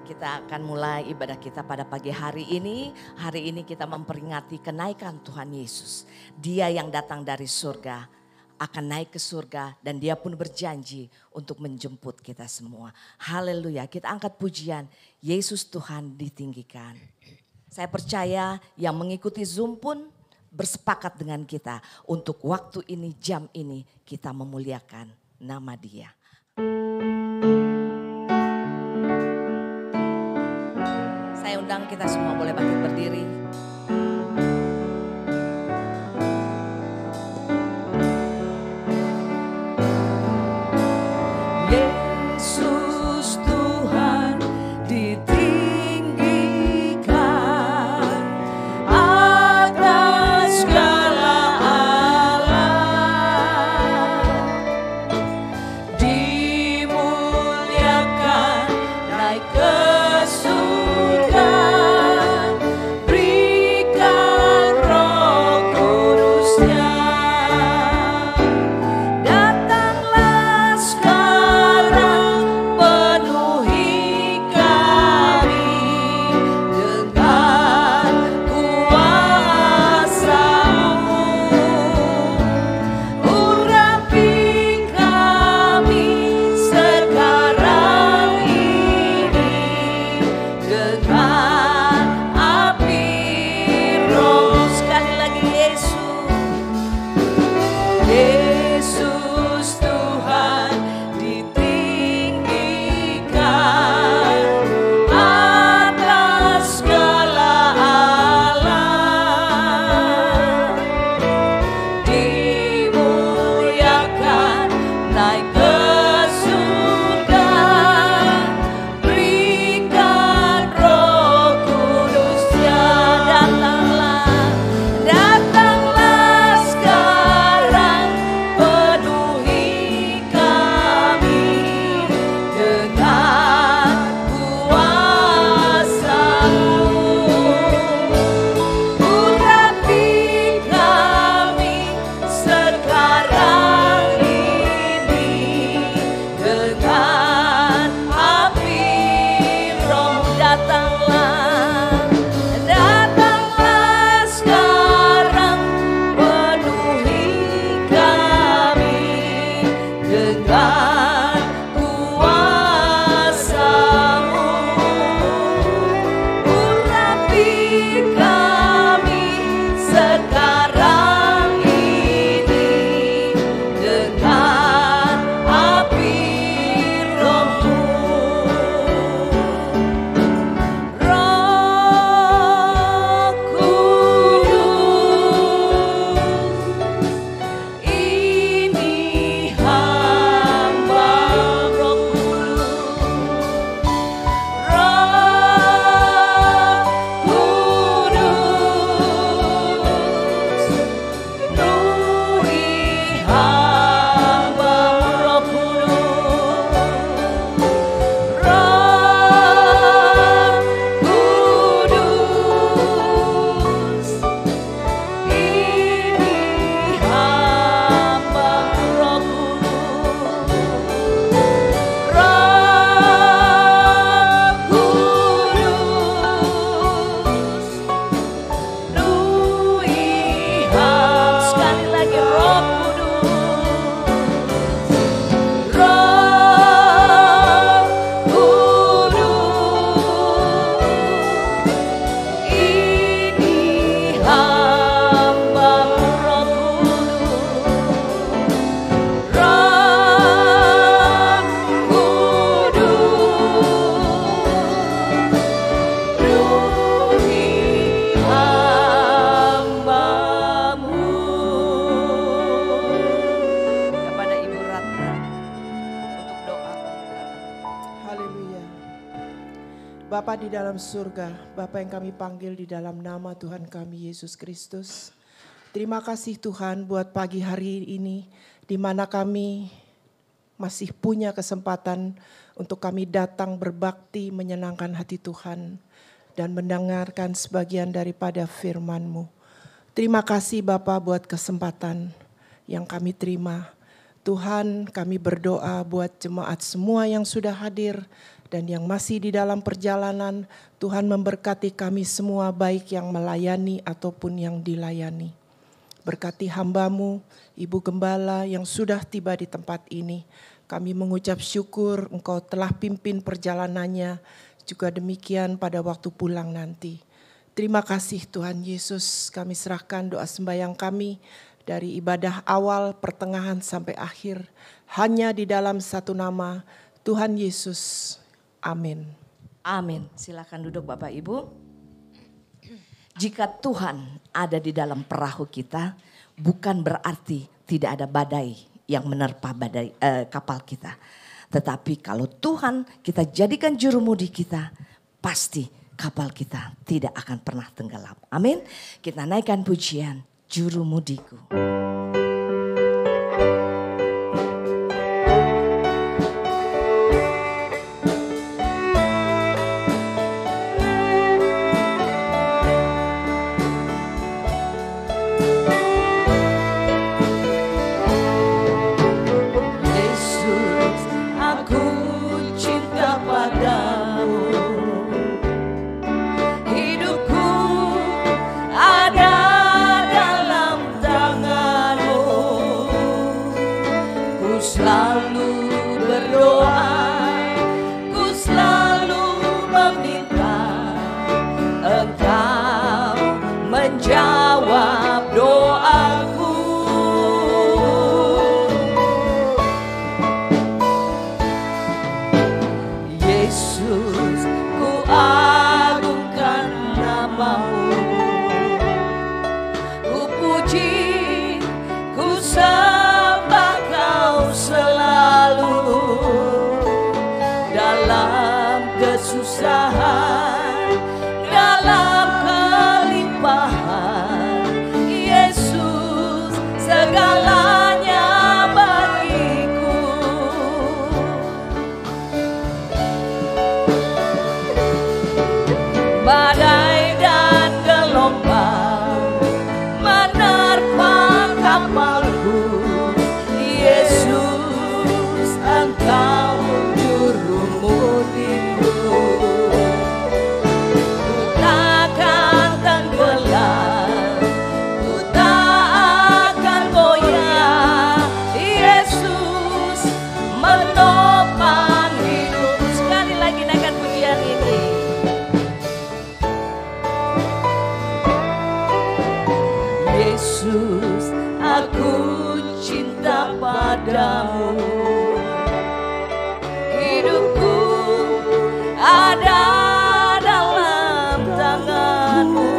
Kita akan mulai ibadah kita pada pagi hari ini. Hari ini kita memperingati kenaikan Tuhan Yesus. Dia yang datang dari surga akan naik ke surga dan dia pun berjanji untuk menjemput kita semua. Haleluya, kita angkat pujian, Yesus Tuhan ditinggikan. Saya percaya yang mengikuti Zoom pun bersepakat dengan kita untuk waktu ini, jam ini kita memuliakan nama Dia. Saya undang kita semua boleh bangkit berdiri. Yesus Tuhan ditinggikan atas segala alam, dimuliakan naik ke surga, berikan Roh Kudus-Nya. Datanglah sekarang penuhi kami dengan kuasa-Mu, urapi kami sekarang ini dengan api Roh. Sekali lagi Yesus Tuhan ditinggikan atas segala alam, dimuliakan naik ke surga, berikan Roh Kudus-Nya. Datanglah sekarang penuhi kami dengan kuasa-Mu, urapi kami sekarang ini dengan api Roh. Datanglah sekarang penuhi kami dengan kuasa-Mu, urapi kami sekarang ini dengan api Roh-Mu. Roh Kudus, ini hamba. Roh Kudus, penuhi hamba. Roh Kudus, ini hamba. Roh Kudus, penuhi hamba. Sekali lagi Roh Kudus, ini hamba. Roh Kudus, penuhi hamba-Mu. Kepada Ibu Ratna untuk doa pembukaan. Haleluya. Bapa di dalam surga, Bapa yang kami panggil di dalam nama Tuhan kami Yesus Kristus. Terima kasih Tuhan buat pagi hari ini di mana kami masih punya kesempatan untuk kami datang berbakti menyenangkan hati Tuhan dan mendengarkan sebagian daripada firman-Mu. Terima kasih Bapa buat kesempatan yang kami terima. Tuhan, kami berdoa buat jemaat semua yang sudah hadir Dan yang masih di dalam perjalanan, Tuhan memberkati kami semua baik yang melayani ataupun yang dilayani. Berkati hamba-Mu, Ibu Gembala yang sudah tiba di tempat ini. Kami mengucap syukur Engkau telah pimpin perjalanannya, juga demikian pada waktu pulang nanti. Terima kasih Tuhan Yesus, kami serahkan doa sembahyang kami dari ibadah awal, pertengahan sampai akhir. Hanya di dalam satu nama, Tuhan Yesus. Amin. Amin. Silakan duduk Bapak Ibu. Jika Tuhan ada di dalam perahu kita, bukan berarti tidak ada badai yang menerpa kapal kita. Tetapi kalau Tuhan kita jadikan jurumudi kita, pasti kapal kita tidak akan pernah tenggelam. Amin. Kita naikkan pujian Jurumudiku. Selalu berdoa, ku selalu meminta Engkau menjawab doaku. Yesus, ku agungkan nama-Mu, ku puji, ku selalu dalam kesusahan, dalam kelimpahan. Yesus segalanya bagiku. Badai dan gelombang menerpa kapalku, Yesus, Engkau jurumudiku. Ku takkan tenggelam, ku tak akan goyah. Yesus menopang hidup. Sekali lagi naikkan pujian ini. Yesus, aku cinta padamu, hidupku ada dalam tangan-Mu.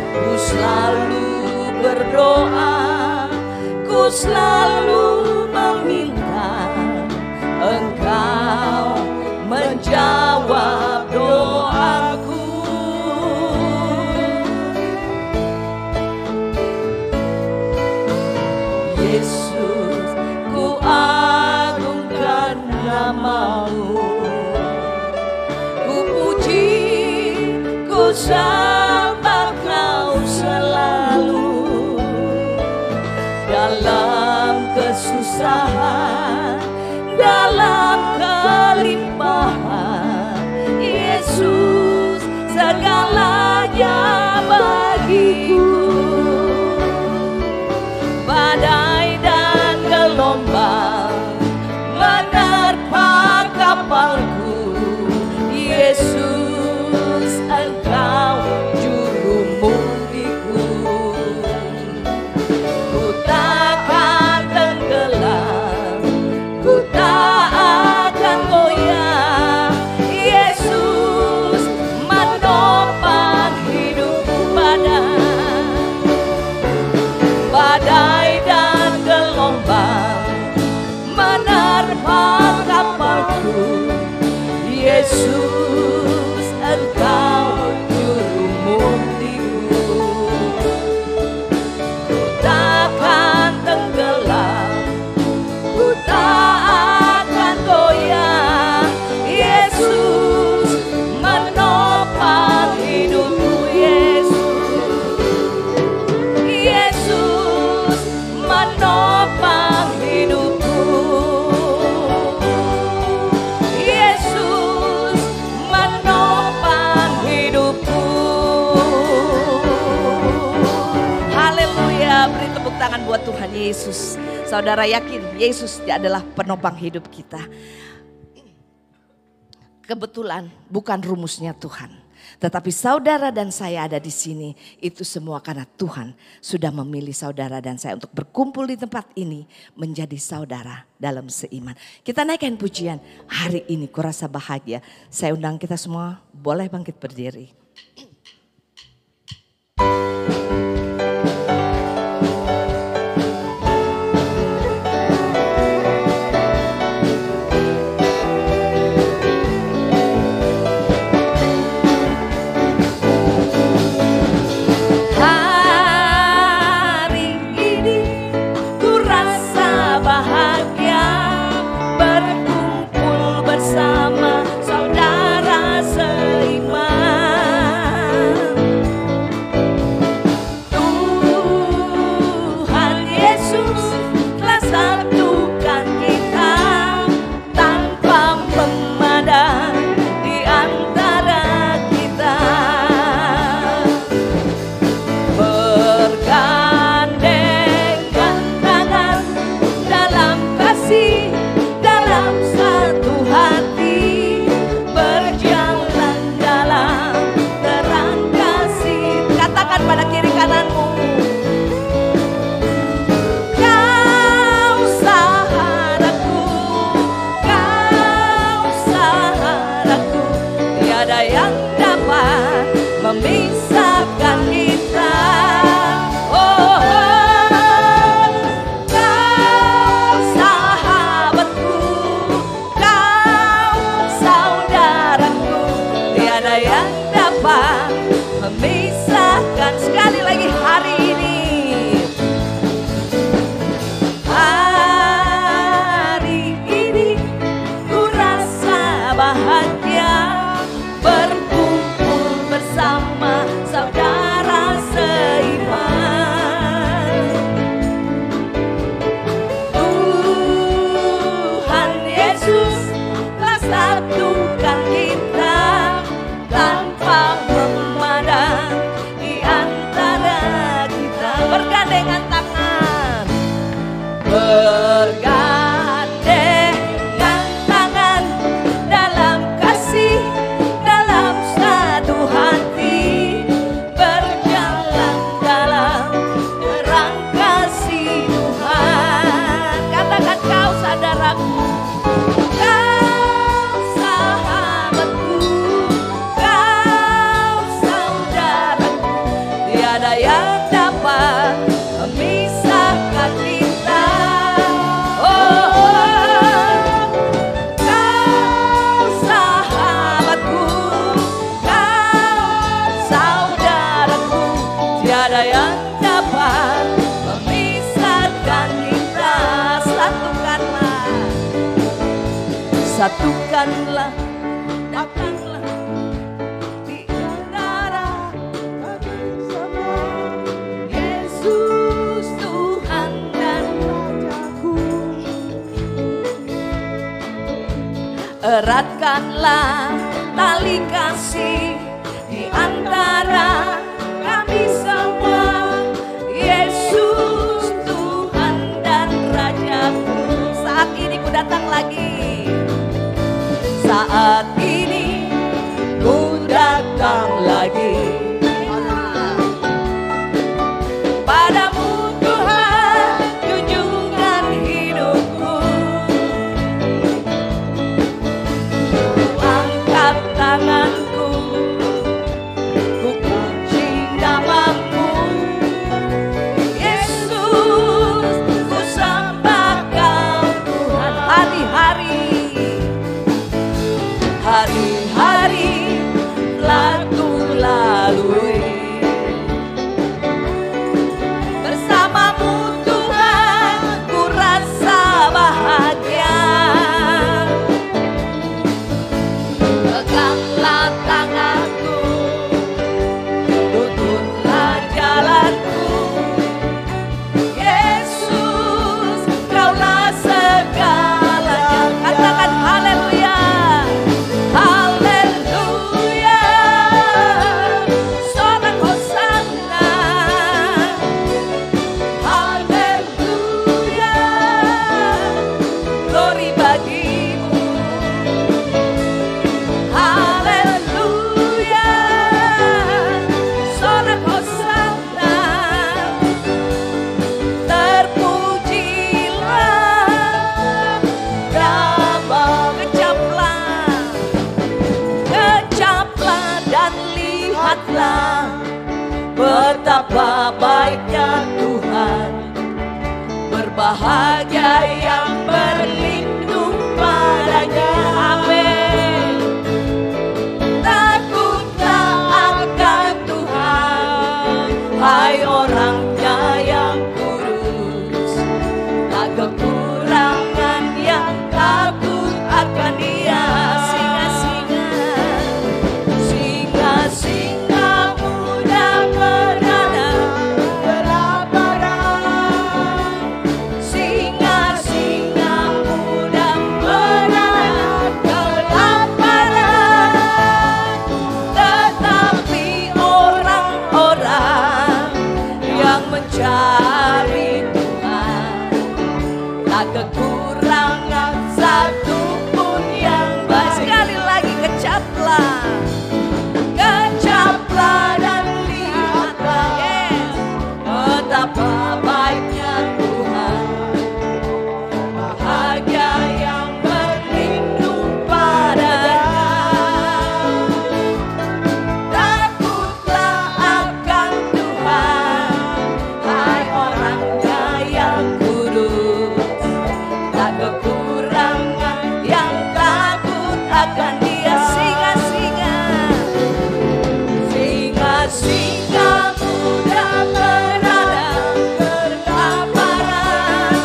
Ku selalu berdoa, ku selalu meminta Engkau menjawab doaku. Yesus, ku agungkan nama-Mu, ku puji, ku sembah Kau selalu dalam kesusahan, dalam kelimpahan. Yesus segalanya bagiku. Badai dan gelombang menerpa kapalku, Yesus, Engkau jurumudiku. Ku takkan tenggelam, Yesus. Saudara yakin Yesus adalah penopang hidup kita. Kebetulan bukan rumusnya Tuhan. Tetapi saudara dan saya ada di sini, itu semua karena Tuhan sudah memilih saudara dan saya untuk berkumpul di tempat ini menjadi saudara dalam seiman. Kita naikkan pujian, hari ini kurasa bahagia. Saya undang kita semua boleh bangkit berdiri. Satukanlah, datanglah di antara bersama Yesus Tuhan dan Rajaku. Eratkanlah tali kasih di antara kami semua. Yesus Tuhan dan Rajaku. Saat ini ku datang lagi. Saat ini ku datang lagi. Padamu Tuhan junjungan hidupku. Ku angkat tanganku, ku puji namamu. Yesus, ku sembah Kau Tuhan hari-hari. Betapa baiknya Tuhan, berbahagia yang berlindung padanya. Amin. Takutlah akan Tuhan, hai orangnya yang kurus, tak kekurangan yang takut akan Dia. Singa-singa muda berada kelaparan, singa-singa muda berada kelaparan, tetapi orang-orang yang mencari Tuhan tak kekurangan satu pun yang baik. Sekali lagi kecaplah dan lihatlah, yes, betapa baiknya Tuhan, bahagia yang berlindung padanya. Takutlah akan Tuhan, hai orangnya yang kudus, tak kekurangan yang takut akan Dia. Singa muda berada kelaparan,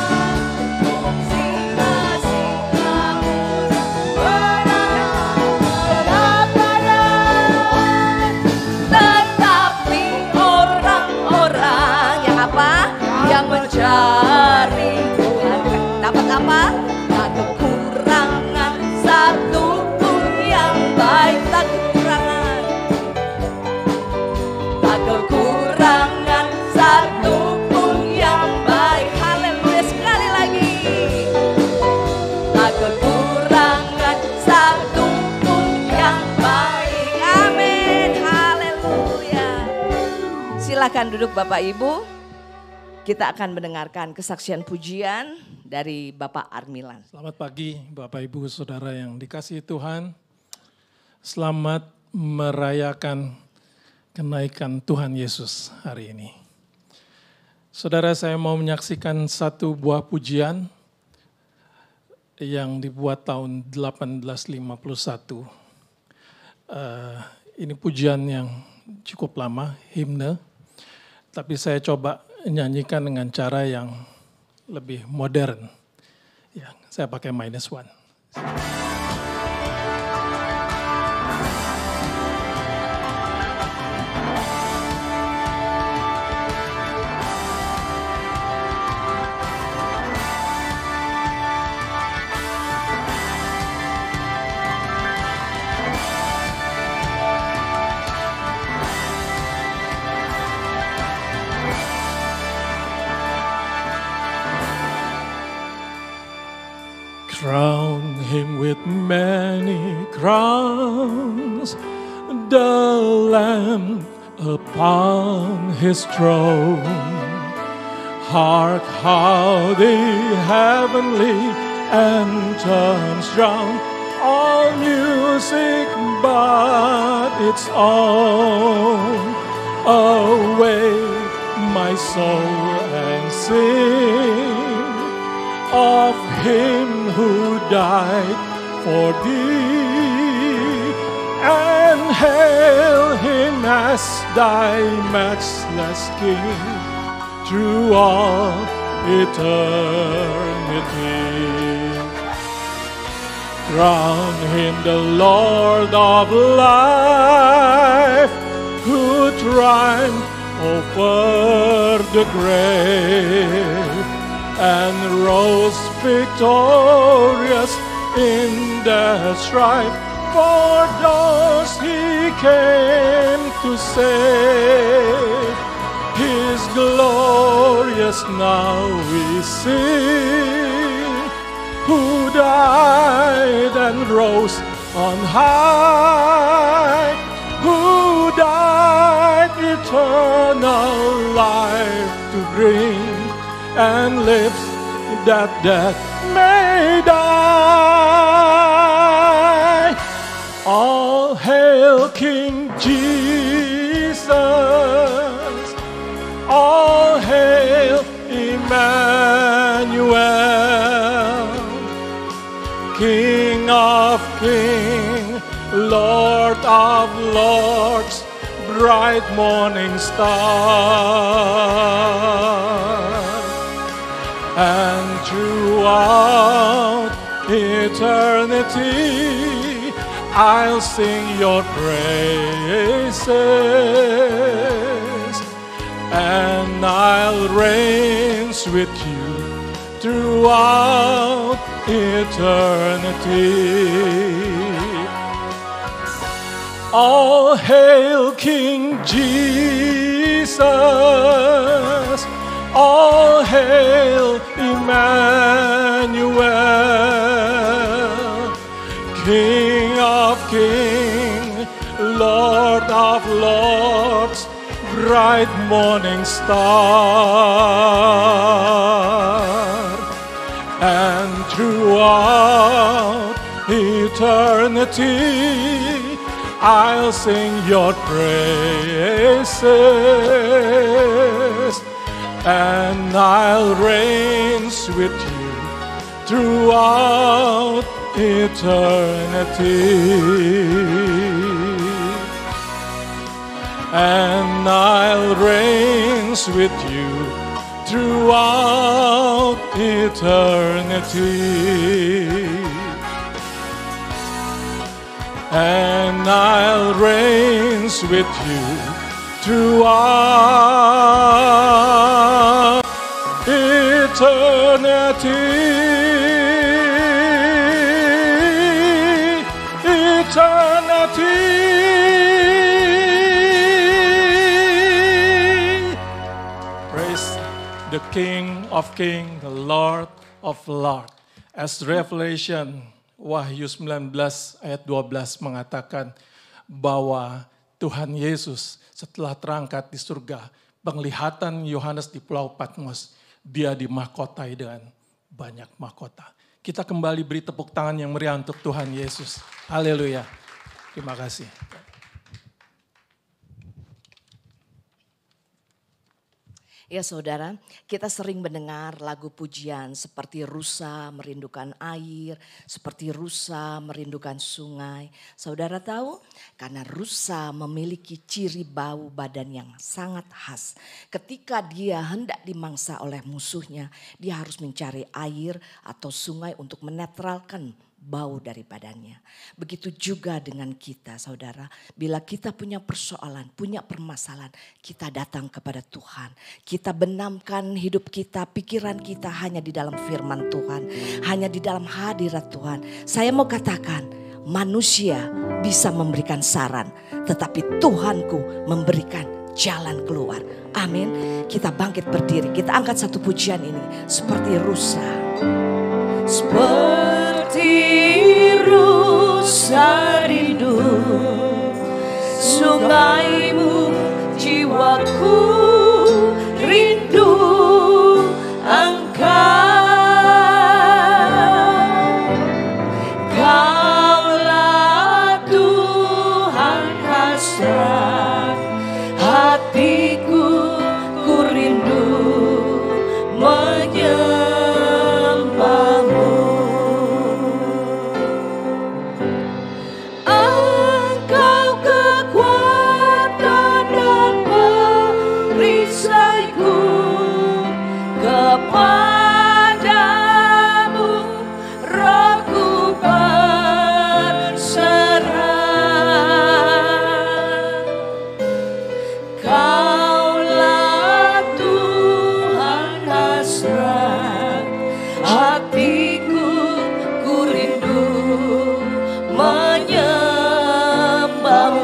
singa-singa muda berada kelaparan, tetapi orang-orang yang apa? Yang mencari Tuhan dapat apa? Tak kekurangan satu pun yang baik. Kekurangan satu pun yang baik. Haleluya, sekali lagi. Tak kekurangan satu pun yang baik. Amin. Haleluya. Silakan duduk Bapak Ibu. Kita akan mendengarkan kesaksian pujian dari Bapak Armilan. Selamat pagi Bapak Ibu Saudara yang dikasihi Tuhan. Selamat merayakan kenaikan Tuhan Yesus hari ini. Saudara, saya mau menyaksikan satu buah pujian yang dibuat tahun 1851. Ini pujian yang cukup lama, himne, tapi saya coba nyanyikan dengan cara yang lebih modern. Ya, saya pakai -1. Crown him with many crowns, the Lamb upon his throne. Hark how the heavenly anthems drown all music but its own. Awake my soul and sing of him who died for thee, and hail him as thy matchless King through all eternity. Crown him the Lord of life, who triumphed over the grave and rose victorious in the strife. For those he came to save, his glorious now we sing, who died and rose on high, who died eternal life to bring, and lives that death may die. All hail King Jesus, Emmanuel, King of kings, Lord of lords, bright morning star. And throughout eternity, I'll sing your praises, and I'll reign with you throughout eternity. All hail King Jesus, all hail Emmanuel, King of kings, Lord of lords, bright morning star. And throughout eternity, I'll sing your praises, and I'll reign with you throughout eternity. And I'll reign with you throughout eternity. And I'll reign with you throughout eternity. Praise the King of Kings, the Lord of Lords. As Revelation Wahyu 19 ayat 12 mengatakan bahwa Tuhan Yesus setelah terangkat di surga, penglihatan Yohanes di Pulau Patmos, dia dimahkotai dengan banyak mahkota. Kita kembali beri tepuk tangan yang meriah untuk Tuhan Yesus. Haleluya. Terima kasih. Ya saudara, kita sering mendengar lagu pujian seperti rusa merindukan air, seperti rusa merindukan sungai. Saudara tahu? Karena rusa memiliki ciri bau badan yang sangat khas. Ketika dia hendak dimangsa oleh musuhnya, dia harus mencari air atau sungai untuk menetralkan bau dari badannya. Begitu juga dengan kita saudara. Bila kita punya persoalan, punya permasalahan, kita datang kepada Tuhan. Kita benamkan hidup kita, pikiran kita hanya di dalam firman Tuhan. Hanya di dalam hadirat Tuhan. Saya mau katakan, manusia bisa memberikan saran. Tetapi Tuhanku memberikan jalan keluar. Amin. Kita bangkit berdiri. Kita angkat satu pujian ini. Seperti rusa. Seperti rusa rindu sungaimu, jiwaku rindu Engkau. Kaulah Tuhan hasrat hatiku, ku rindu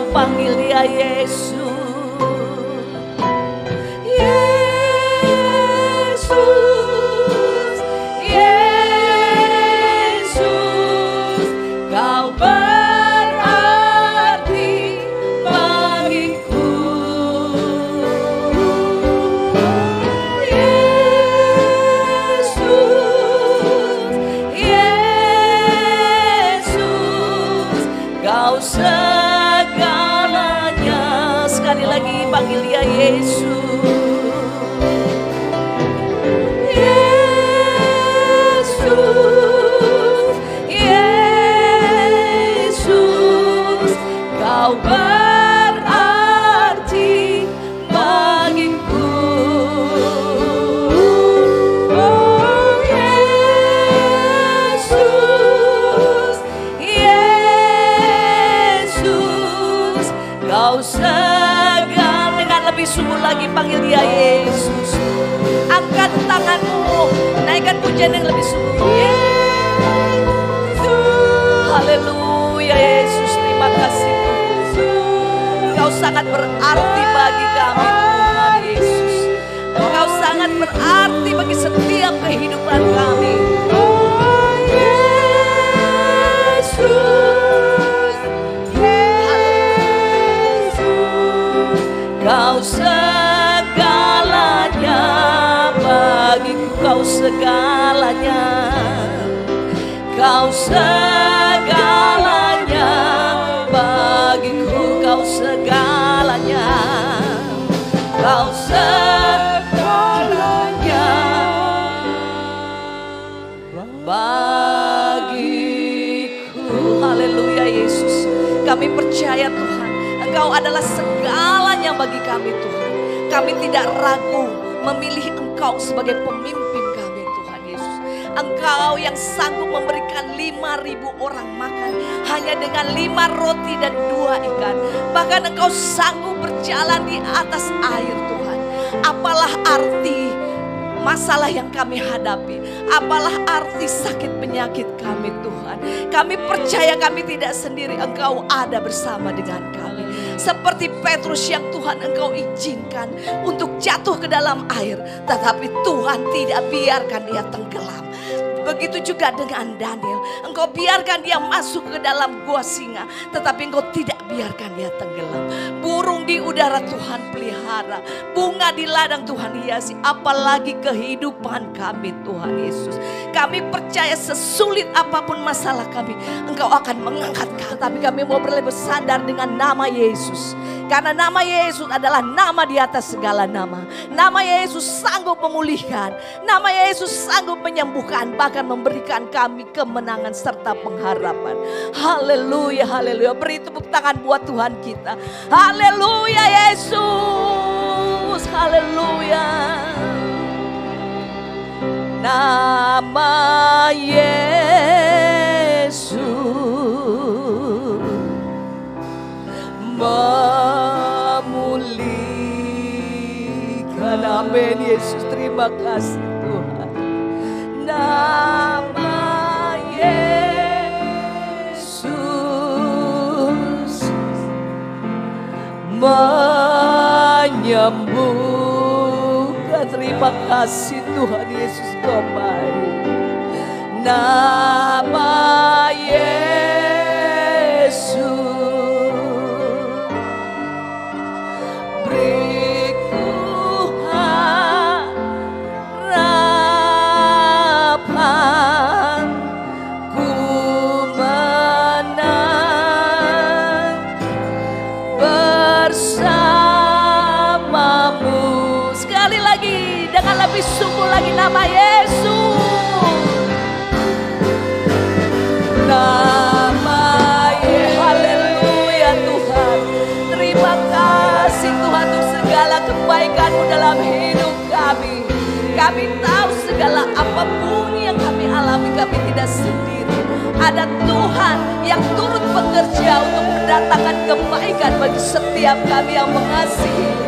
Panggil dia Yesus. lagi, panggil dia Yesus. Angkat tanganmu, naikkan pujian yang lebih sungguh. Haleluya Yesus, terima kasih Tuhan. Engkau sangat berarti bagi kami Tuhan Yesus. Engkau sangat berarti bagi setiap kehidupan kami. Kau segalanya bagiku, kau segalanya, kau segalanya bagiku, kau segalanya, kau segalanya bagiku. Haleluya Yesus, kami percaya Tuhan, Engkau adalah segalanya bagi kami Tuhan. Kami tidak ragu memilih Engkau sebagai pemimpin kami Tuhan Yesus. Engkau yang sanggup memberikan 5.000 orang makan hanya dengan 5 roti dan 2 ikan. Bahkan Engkau sanggup berjalan di atas air Tuhan. Apalah arti masalah yang kami hadapi, apalah arti sakit penyakit kami Tuhan. Kami percaya kami tidak sendiri, Engkau ada bersama dengan kami. Seperti Petrus yang Tuhan Engkau izinkan untuk jatuh ke dalam air, tetapi Tuhan tidak biarkan dia tenggelam. Begitu juga dengan Daniel, Engkau biarkan dia masuk ke dalam gua singa, tetapi Engkau tidak biarkan dia tenggelam. Burung di udara Tuhan pelihara, bunga di ladang Tuhan hiasi, apalagi kehidupan kami Tuhan Yesus. Kami percaya sesulit apapun masalah kami, Engkau akan mengangkat kami. Tapi kami mau berlebih sadar dengan nama Yesus. Karena nama Yesus adalah nama di atas segala nama. Nama Yesus sanggup memulihkan. Nama Yesus sanggup menyembuhkan. Bahkan memberikan kami kemenangan serta pengharapan. Haleluya, haleluya. Beri tepuk tangan buat Tuhan kita. Haleluya Yesus. Haleluya. Nama Yesus memulihkan. Amin Yesus, terima kasih Tuhan. Nama Yesus menyembuhkan. Terima kasih Tuhan Yesus, Kau baik. Nama Yesus lebih sungguh lagi, nama Yesus. Nama Yesus, haleluya Tuhan. Terima kasih Tuhan untuk segala kebaikan-Mu dalam hidup kami. Kami tahu segala apapun yang kami alami, kami tidak sendiri. Ada Tuhan yang turut bekerja untuk mendatangkan kebaikan bagi setiap kami yang mengasihi.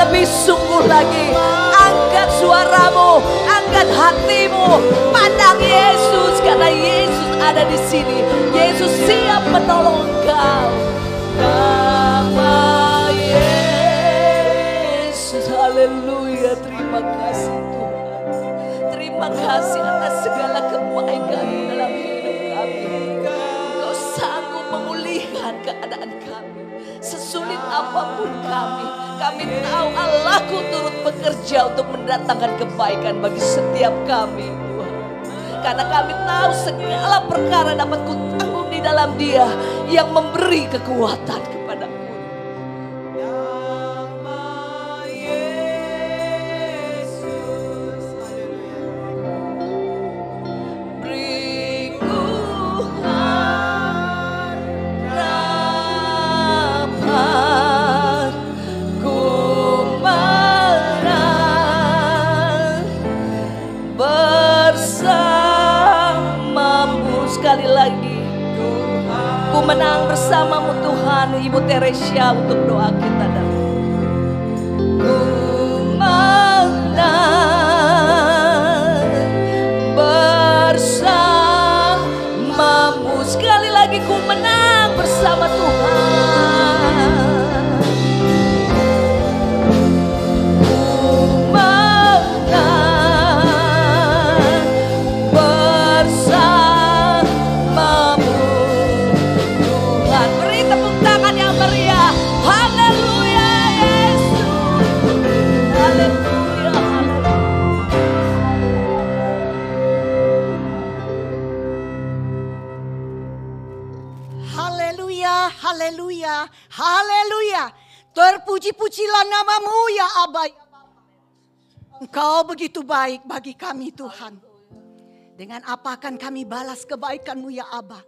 lebih sungguh lagi. Angkat suaramu, angkat hatimu, pandang Yesus karena Yesus ada di sini. Yesus siap menolong engkau. Nama Yesus, haleluya. Terima kasih Tuhan. Terima kasih atas segala kebaikan dalam hidup kami. Kau sanggup memulihkan keadaan kami. Sesulit apapun kami tahu Allahku turut bekerja untuk mendatangkan kebaikan bagi setiap kami, Tuhan. Karena kami tahu segala perkara dapat kutanggung di dalam Dia yang memberi kekuatan kepadaku. Menang bersamamu Tuhan. Ibu Teresia untuk doa kita dan ku menang bersamamu. Sekali lagi ku menang bersama Tuhan. Ku menang bersamamu. Beri tepuk tangan yang meriah. Haleluya Yesus. Haleluya. Haleluya, haleluya, haleluya. Terpuji-pujilah namamu ya Aba. Engkau begitu baik bagi kami Tuhan. Dengan apa akan kami balas kebaikanmu ya Aba?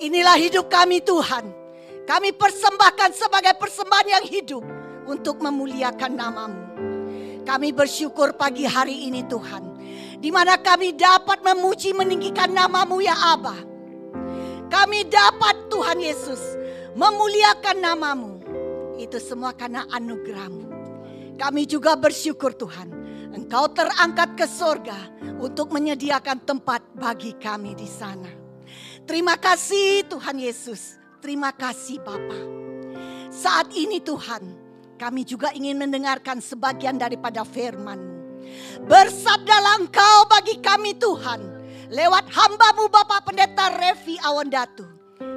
Inilah hidup kami Tuhan. Kami persembahkan sebagai persembahan yang hidup untuk memuliakan namamu. Kami bersyukur pagi hari ini Tuhan. Di mana kami dapat memuji meninggikan namamu ya Aba. Kami dapat Tuhan Yesus memuliakan namamu. Itu semua karena anugerahmu. Kami juga bersyukur Tuhan. Engkau terangkat ke sorga untuk menyediakan tempat bagi kami di sana. Terima kasih Tuhan Yesus. Terima kasih Bapa. Saat ini Tuhan, kami juga ingin mendengarkan sebagian daripada firman-Mu. Bersabdalah Engkau bagi kami Tuhan, lewat hamba-Mu Bapak Pendeta Revi Awandatu.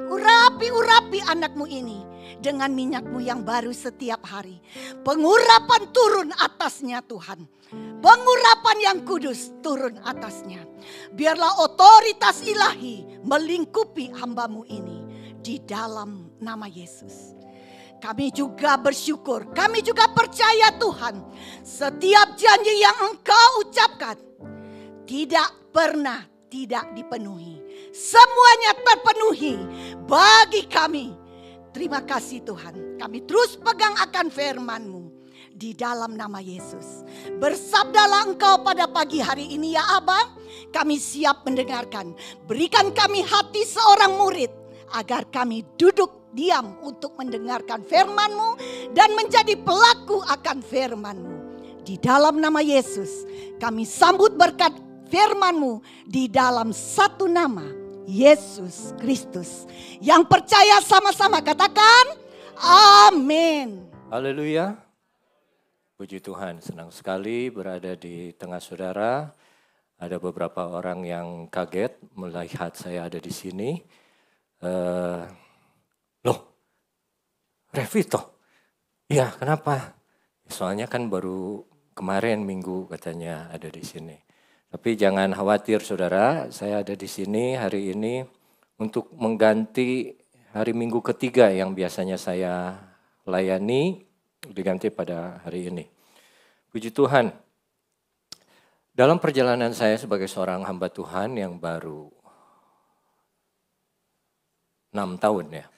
Urapi anak-Mu ini dengan minyak-Mu yang baru setiap hari. Pengurapan turun atasnya Tuhan. Pengurapan yang kudus turun atasnya. Biarlah otoritas ilahi melingkupi hamba-Mu ini di dalam nama Yesus. Kami juga bersyukur, kami juga percaya Tuhan, setiap janji yang Engkau ucapkan tidak pernah tidak dipenuhi. Semuanya terpenuhi bagi kami. Terima kasih Tuhan, kami terus pegang akan firman-Mu di dalam nama Yesus. Bersabdalah Engkau pada pagi hari ini ya Aba, kami siap mendengarkan. Berikan kami hati seorang murid agar kami duduk diam untuk mendengarkan firman-Mu dan menjadi pelaku akan firman-Mu. Di dalam nama Yesus kami sambut berkat firman-Mu di dalam satu nama, Yesus Kristus. Yang percaya sama-sama katakan amin. Haleluya. Puji Tuhan, senang sekali berada di tengah saudara. Ada beberapa orang yang kaget melihat saya ada di sini. Loh, Revito? Iya, kenapa? Soalnya kan baru kemarin minggu katanya ada di sini. Tapi jangan khawatir saudara, saya ada di sini hari ini untuk mengganti hari minggu ketiga yang biasanya saya layani, diganti pada hari ini. Puji Tuhan, dalam perjalanan saya sebagai seorang hamba Tuhan yang baru 6 tahun ya,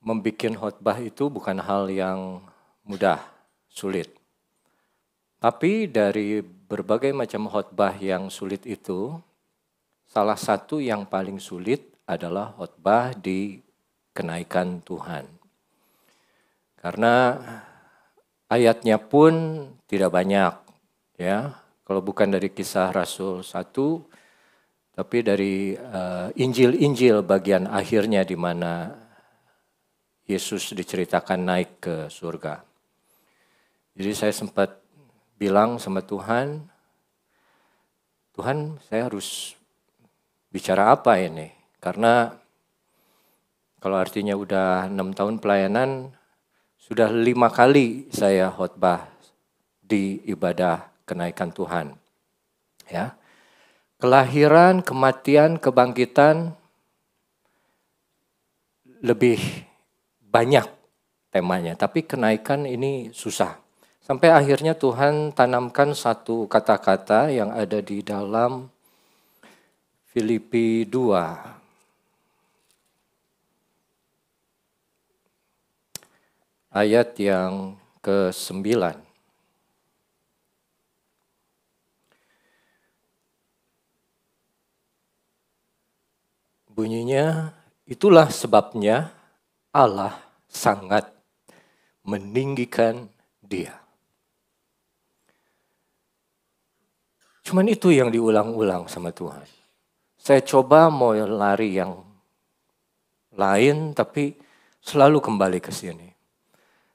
membikin khotbah itu bukan hal yang mudah, sulit. Tapi dari berbagai macam khotbah yang sulit itu, salah satu yang paling sulit adalah khotbah di kenaikan Tuhan. Karena ayatnya pun tidak banyak, ya. Kalau bukan dari Kisah Rasul 1, tapi dari Injil-Injil bagian akhirnya di mana Yesus diceritakan naik ke surga. Jadi saya sempat bilang sama Tuhan, Tuhan saya harus bicara apa ini? Karena kalau artinya udah 6 tahun pelayanan, sudah 5 kali saya khotbah di ibadah kenaikan Tuhan. Ya. Kelahiran, kematian, kebangkitan lebih banyak temanya, tapi kenaikan ini susah. Sampai akhirnya Tuhan tanamkan satu kata-kata yang ada di dalam Filipi 2 ayat yang ke-9. Bunyinya, itulah sebabnya Allah sangat meninggikan dia. Cuman itu yang diulang-ulang sama Tuhan. Saya coba mau lari yang lain, tapi selalu kembali ke sini.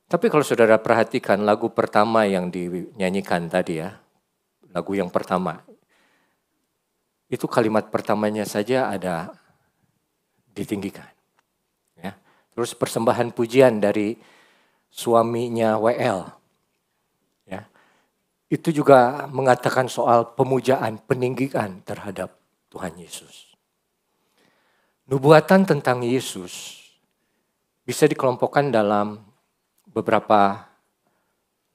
Tapi kalau saudara perhatikan lagu pertama yang dinyanyikan tadi ya, lagu yang pertama, itu kalimat pertamanya saja ada ditinggikan. Ya. Terus persembahan pujian dari suaminya WL. Ya. Itu juga mengatakan soal pemujaan, peninggian terhadap Tuhan Yesus. Nubuatan tentang Yesus bisa dikelompokkan dalam beberapa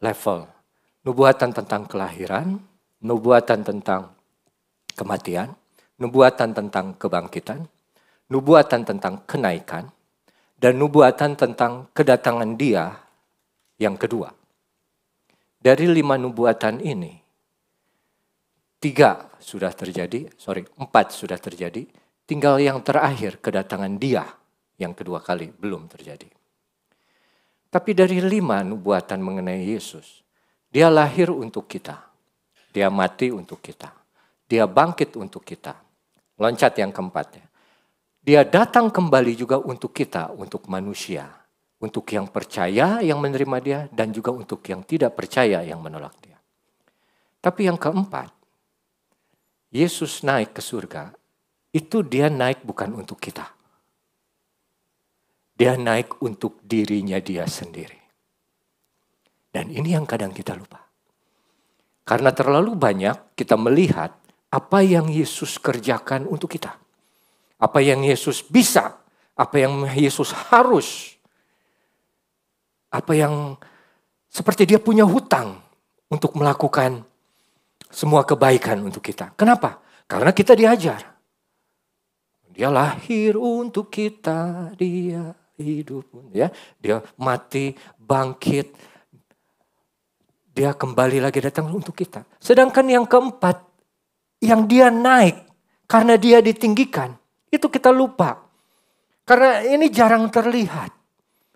level. Nubuatan tentang kelahiran, nubuatan tentang kematian, nubuatan tentang kebangkitan, nubuatan tentang kenaikan, dan nubuatan tentang kedatangan Dia yang kedua. Dari 5 nubuatan ini, 4 sudah terjadi, tinggal yang terakhir kedatangan Dia yang kedua kali belum terjadi. Tapi dari 5 nubuatan mengenai Yesus, Dia lahir untuk kita, Dia mati untuk kita, Dia bangkit untuk kita. Loncat yang keempat ya. Dia datang kembali juga untuk kita, untuk manusia. Untuk yang percaya, yang menerima Dia, dan juga untuk yang tidak percaya, yang menolak Dia. Tapi yang keempat, Yesus naik ke surga, itu Dia naik bukan untuk kita. Dia naik untuk dirinya Dia sendiri. Dan ini yang kadang kita lupa. Karena terlalu banyak kita melihat apa yang Yesus kerjakan untuk kita. Apa yang Yesus bisa, apa yang Yesus harus, apa yang seperti Dia punya hutang untuk melakukan semua kebaikan untuk kita. Kenapa? Karena kita diajar. Dia lahir untuk kita, Dia hidup, ya. Dia mati, bangkit, Dia kembali lagi datang untuk kita. Sedangkan yang keempat, yang Dia naik karena Dia ditinggikan, itu kita lupa. Karena ini jarang terlihat,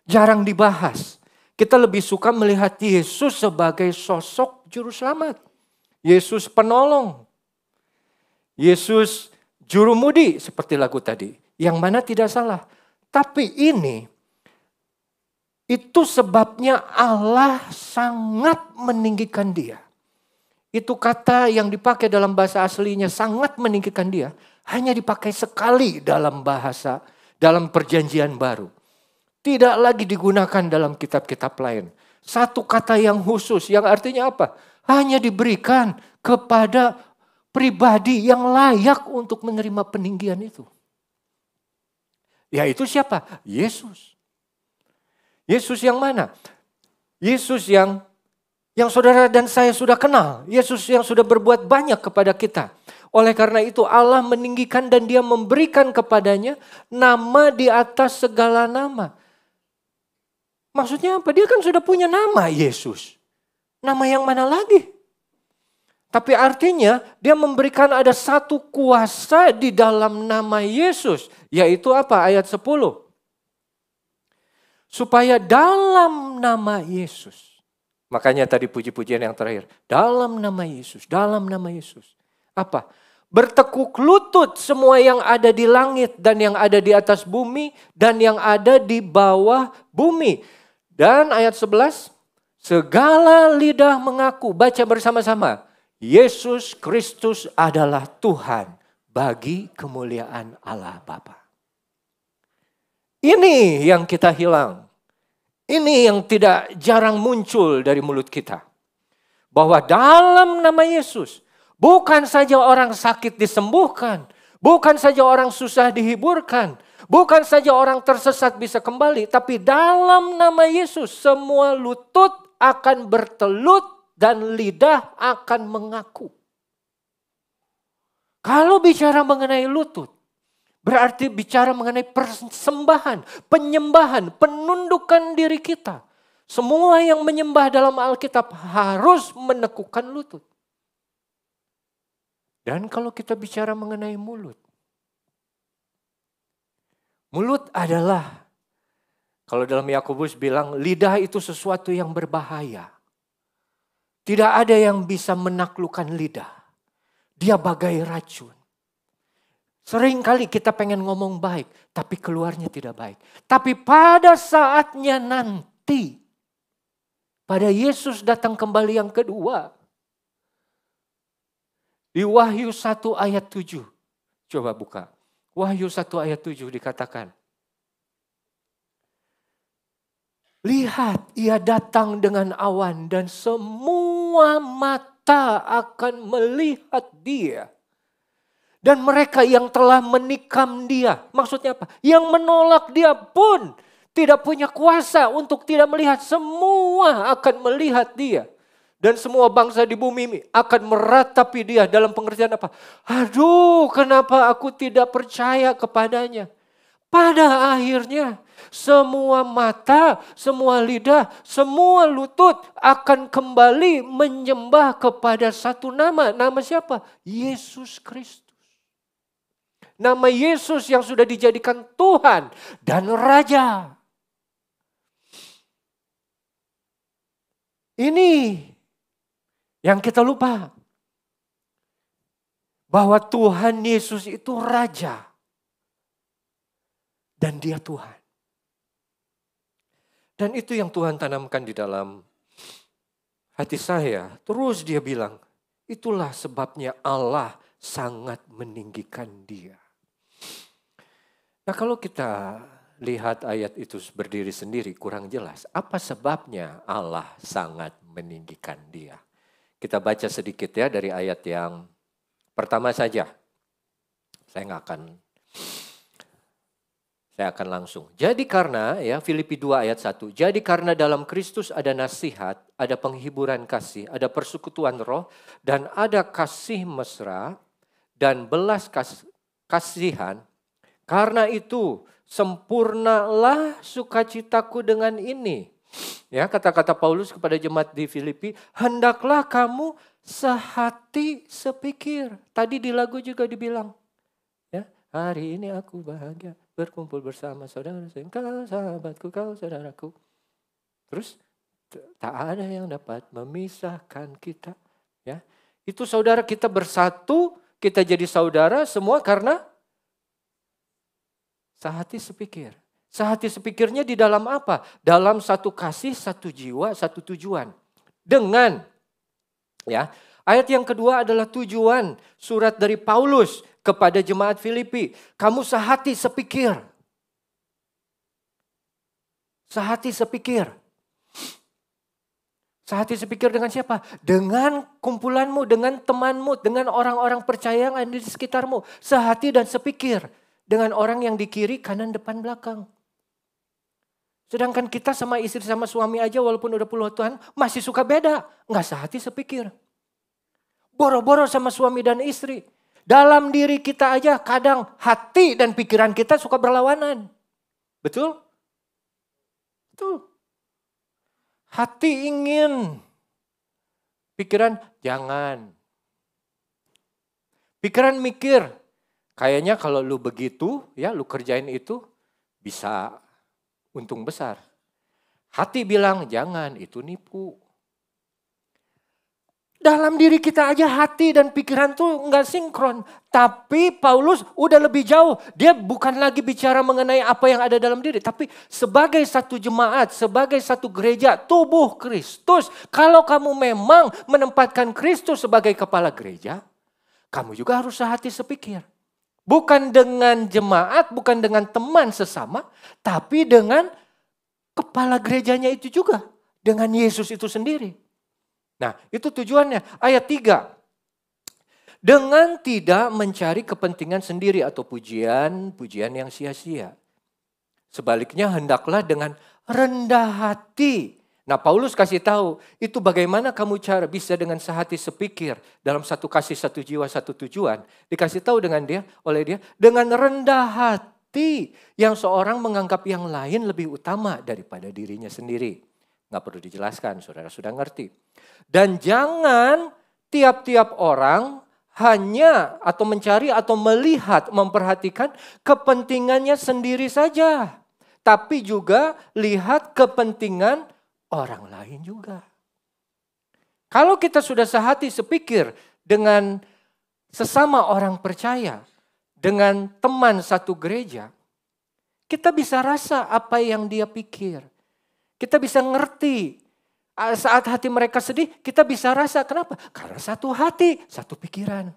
jarang dibahas. Kita lebih suka melihat Yesus sebagai sosok juru selamat. Yesus penolong. Yesus jurumudi seperti lagu tadi. Yang mana tidak salah. Tapi ini, itu sebabnya Allah sangat meninggikan Dia. Itu kata yang dipakai dalam bahasa aslinya sangat meninggikan Dia. Hanya dipakai sekali dalam bahasa, dalam perjanjian baru. Tidak lagi digunakan dalam kitab-kitab lain. Satu kata yang khusus, yang artinya apa? Hanya diberikan kepada pribadi yang layak untuk menerima peninggian itu. Yaitu siapa? Yesus. Yesus yang mana? Yesus yang saudara dan saya sudah kenal. Yesus yang sudah berbuat banyak kepada kita. Oleh karena itu Allah meninggikan dan Dia memberikan kepadanya nama di atas segala nama. Maksudnya apa? Dia kan sudah punya nama Yesus. Nama yang mana lagi? Tapi artinya Dia memberikan ada satu kuasa di dalam nama Yesus. Yaitu apa? Ayat 10. Supaya dalam nama Yesus. Makanya tadi puji-pujian yang terakhir. Dalam nama Yesus, dalam nama Yesus. Apa? Bertekuk lutut semua yang ada di langit dan yang ada di atas bumi dan yang ada di bawah bumi. Dan ayat 11, segala lidah mengaku, baca bersama-sama. Yesus Kristus adalah Tuhan bagi kemuliaan Allah Bapa. Ini yang kita hilang. Ini yang tidak jarang muncul dari mulut kita. Bahwa dalam nama Yesus, bukan saja orang sakit disembuhkan, bukan saja orang susah dihiburkan, bukan saja orang tersesat bisa kembali, tapi dalam nama Yesus semua lutut akan bertelut dan lidah akan mengaku. Kalau bicara mengenai lutut, berarti bicara mengenai persembahan, penyembahan, penundukan diri kita. Semua yang menyembah dalam Alkitab harus menekukkan lutut. Dan kalau kita bicara mengenai mulut. Mulut adalah, kalau dalam Yakobus bilang, lidah itu sesuatu yang berbahaya. Tidak ada yang bisa menaklukkan lidah. Dia bagai racun. Seringkali kita pengen ngomong baik, tapi keluarnya tidak baik. Tapi pada saatnya nanti, pada Yesus datang kembali yang kedua. Di Wahyu 1 ayat 7. Coba buka. Wahyu 1 ayat 7 dikatakan. Lihat, ia datang dengan awan dan semua mata akan melihat dia. Dan mereka yang telah menikam dia, maksudnya apa? Yang menolak dia pun tidak punya kuasa untuk tidak melihat. Semua akan melihat dia. Dan semua bangsa di bumi akan meratapi dia dalam pengertian apa? Aduh, kenapa aku tidak percaya kepadanya? Pada akhirnya semua mata, semua lidah, semua lutut akan kembali menyembah kepada satu nama. Nama siapa? Yesus Kristus. Nama Yesus yang sudah dijadikan Tuhan dan Raja. Ini yang kita lupa. Bahwa Tuhan Yesus itu Raja. Dan dia Tuhan. Dan itu yang Tuhan tanamkan di dalam hati saya. Terus dia bilang, itulah sebabnya Allah sangat meninggikan dia. Nah kalau kita lihat ayat itu berdiri sendiri kurang jelas. Apa sebabnya Allah sangat meninggikan dia? Kita baca sedikit ya dari ayat yang pertama saja. Saya akan langsung. Jadi karena ya Filipi 2 ayat 1. Jadi karena dalam Kristus ada nasihat, ada penghiburan kasih, ada persekutuan roh, dan ada kasih mesra dan belas kasihan. Karena itu sempurnalah sukacitaku dengan ini. Ya, kata-kata Paulus kepada jemaat di Filipi, hendaklah kamu sehati sepikir. Tadi di lagu juga dibilang, ya, hari ini aku bahagia berkumpul bersama saudara, kau sahabatku, kau saudaraku. Terus tak ada yang dapat memisahkan kita. Ya, itu saudara kita bersatu, kita jadi saudara semua karena sehati sepikir. Sehati sepikirnya di dalam apa? Dalam satu kasih, satu jiwa, satu tujuan. Dengan, ya, ayat yang kedua adalah tujuan surat dari Paulus kepada jemaat Filipi. Kamu sehati sepikir. Sehati sepikir. Sehati sepikir dengan siapa? Dengan kumpulanmu, dengan temanmu, dengan orang-orang percaya yang ada di sekitarmu. Sehati dan sepikir. Dengan orang yang di kiri, kanan, depan, belakang. Sedangkan kita sama istri sama suami aja walaupun udah puluhan tahun masih suka beda. Nggak sehati sepikir. Boro-boro sama suami dan istri. Dalam diri kita aja kadang hati dan pikiran kita suka berlawanan. Betul? Betul. Hati ingin. Pikiran jangan. Pikiran mikir. Kayaknya kalau lu begitu, ya lu kerjain itu bisa untung besar. Hati bilang jangan, itu nipu. Dalam diri kita aja hati dan pikiran tuh nggak sinkron. Tapi Paulus udah lebih jauh. Dia bukan lagi bicara mengenai apa yang ada dalam diri. Tapi sebagai satu jemaat, sebagai satu gereja, tubuh Kristus. Kalau kamu memang menempatkan Kristus sebagai kepala gereja, kamu juga harus sehati sepikir. Bukan dengan jemaat, bukan dengan teman sesama, tapi dengan kepala gerejanya itu juga. Dengan Yesus itu sendiri. Nah, itu tujuannya. Ayat 3. Dengan tidak mencari kepentingan sendiri atau pujian yang sia-sia. Sebaliknya hendaklah dengan rendah hati. Nah, Paulus kasih tahu, itu bagaimana kamu cara bisa dengan sehati sepikir dalam satu kasih, satu jiwa, satu tujuan. Dikasih tahu oleh dia dengan rendah hati yang seorang menganggap yang lain lebih utama daripada dirinya sendiri. Nggak perlu dijelaskan, saudara sudah ngerti. Dan jangan tiap-tiap orang hanya atau mencari atau melihat, memperhatikan kepentingannya sendiri saja. Tapi juga lihat kepentingan orang lain juga. Kalau kita sudah sehati sepikir dengan sesama orang percaya, dengan teman satu gereja, kita bisa rasa apa yang dia pikir. Kita bisa ngerti. Saat hati mereka sedih, kita bisa rasa. Kenapa? Karena satu hati, satu pikiran.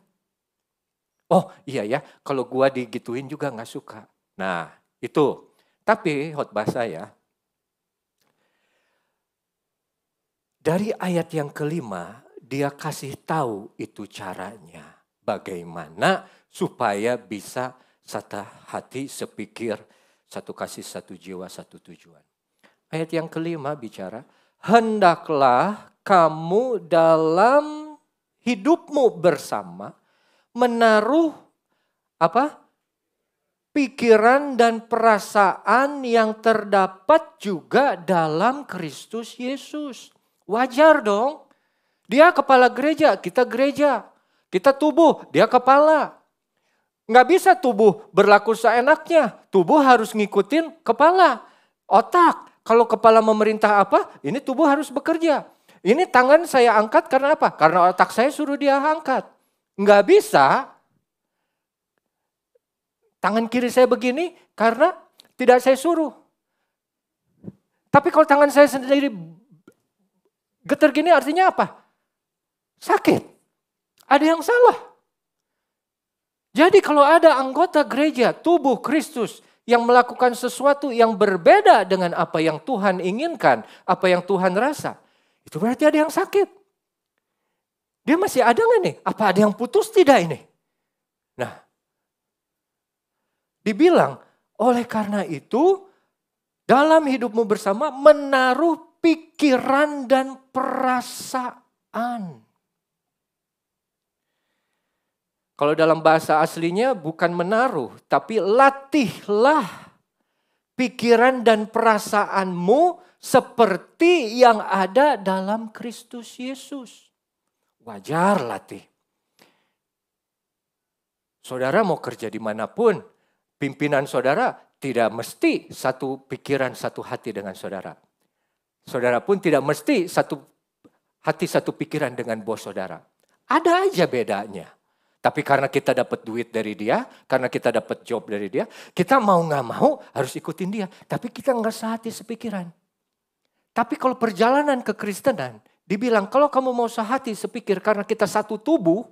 Oh iya ya, kalau gua digituin juga gak suka. Nah itu. Tapi khotbah saya, dari ayat yang kelima, dia kasih tahu itu caranya. Bagaimana supaya bisa satu hati, sepikir, satu kasih, satu jiwa, satu tujuan. Ayat yang kelima bicara, hendaklah kamu dalam hidupmu bersama menaruh pikiran dan perasaan yang terdapat juga dalam Kristus Yesus. Wajar dong. Dia kepala gereja, kita gereja. Kita tubuh, dia kepala. Nggak bisa tubuh berlaku seenaknya. Tubuh harus ngikutin kepala, otak. Kalau kepala memerintah apa, ini tubuh harus bekerja. Ini tangan saya angkat karena apa? Karena otak saya suruh dia angkat. Nggak bisa. Tangan kiri saya begini karena tidak saya suruh. Tapi kalau tangan saya sendiri getar gini artinya apa? Sakit. Ada yang salah. Jadi kalau ada anggota gereja, tubuh Kristus, yang melakukan sesuatu yang berbeda dengan apa yang Tuhan inginkan, apa yang Tuhan rasa, itu berarti ada yang sakit. Dia masih ada nggak nih? Apa ada yang putus tidak ini? Nah, dibilang oleh karena itu dalam hidupmu bersama menaruh pikiran dan perasaan. Kalau dalam bahasa aslinya bukan menaruh, tapi latihlah pikiran dan perasaanmu seperti yang ada dalam Kristus Yesus. Wajar latih. Saudara mau kerja dimanapun, pimpinan saudara tidak mesti satu pikiran, satu hati dengan saudara. Saudara pun tidak mesti satu hati, satu pikiran dengan bos saudara. Ada aja bedanya. Tapi karena kita dapat duit dari dia, karena kita dapat job dari dia, kita mau gak mau harus ikutin dia. Tapi kita gak sehati sepikiran. Tapi kalau perjalanan kekristenan, dibilang kalau kamu mau sehati sepikir karena kita satu tubuh,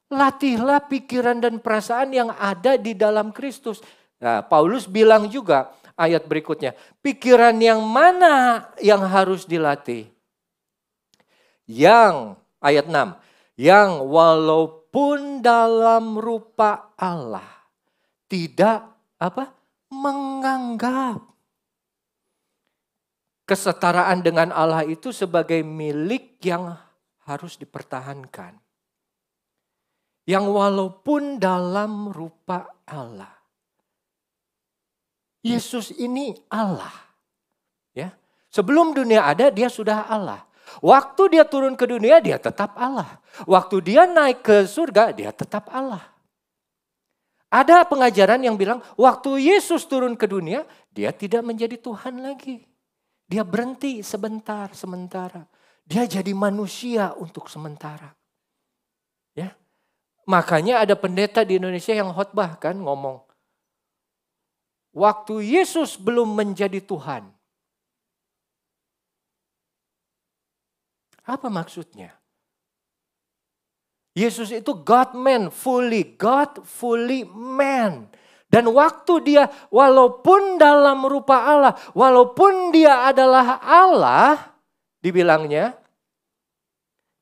latihlah pikiran dan perasaan yang ada di dalam Kristus. Nah, Paulus bilang juga ayat berikutnya, pikiran yang mana yang harus dilatih? Yang, ayat 6, yang walaupun dalam rupa Allah tidak menganggap kesetaraan dengan Allah itu sebagai milik yang harus dipertahankan. Yang walaupun dalam rupa Allah. Yesus ini Allah. Ya. Sebelum dunia ada dia sudah Allah. Waktu dia turun ke dunia, dia tetap Allah. Waktu dia naik ke surga, dia tetap Allah. Ada pengajaran yang bilang, waktu Yesus turun ke dunia, dia tidak menjadi Tuhan lagi. Dia berhenti sebentar, sementara. Dia jadi manusia untuk sementara. Ya. Makanya ada pendeta di Indonesia yang khotbah kan ngomong, waktu Yesus belum menjadi Tuhan. Apa maksudnya? Yesus itu God-man, fully God, fully man. Dan waktu dia, walaupun dalam rupa Allah, walaupun dia adalah Allah, dibilangnya,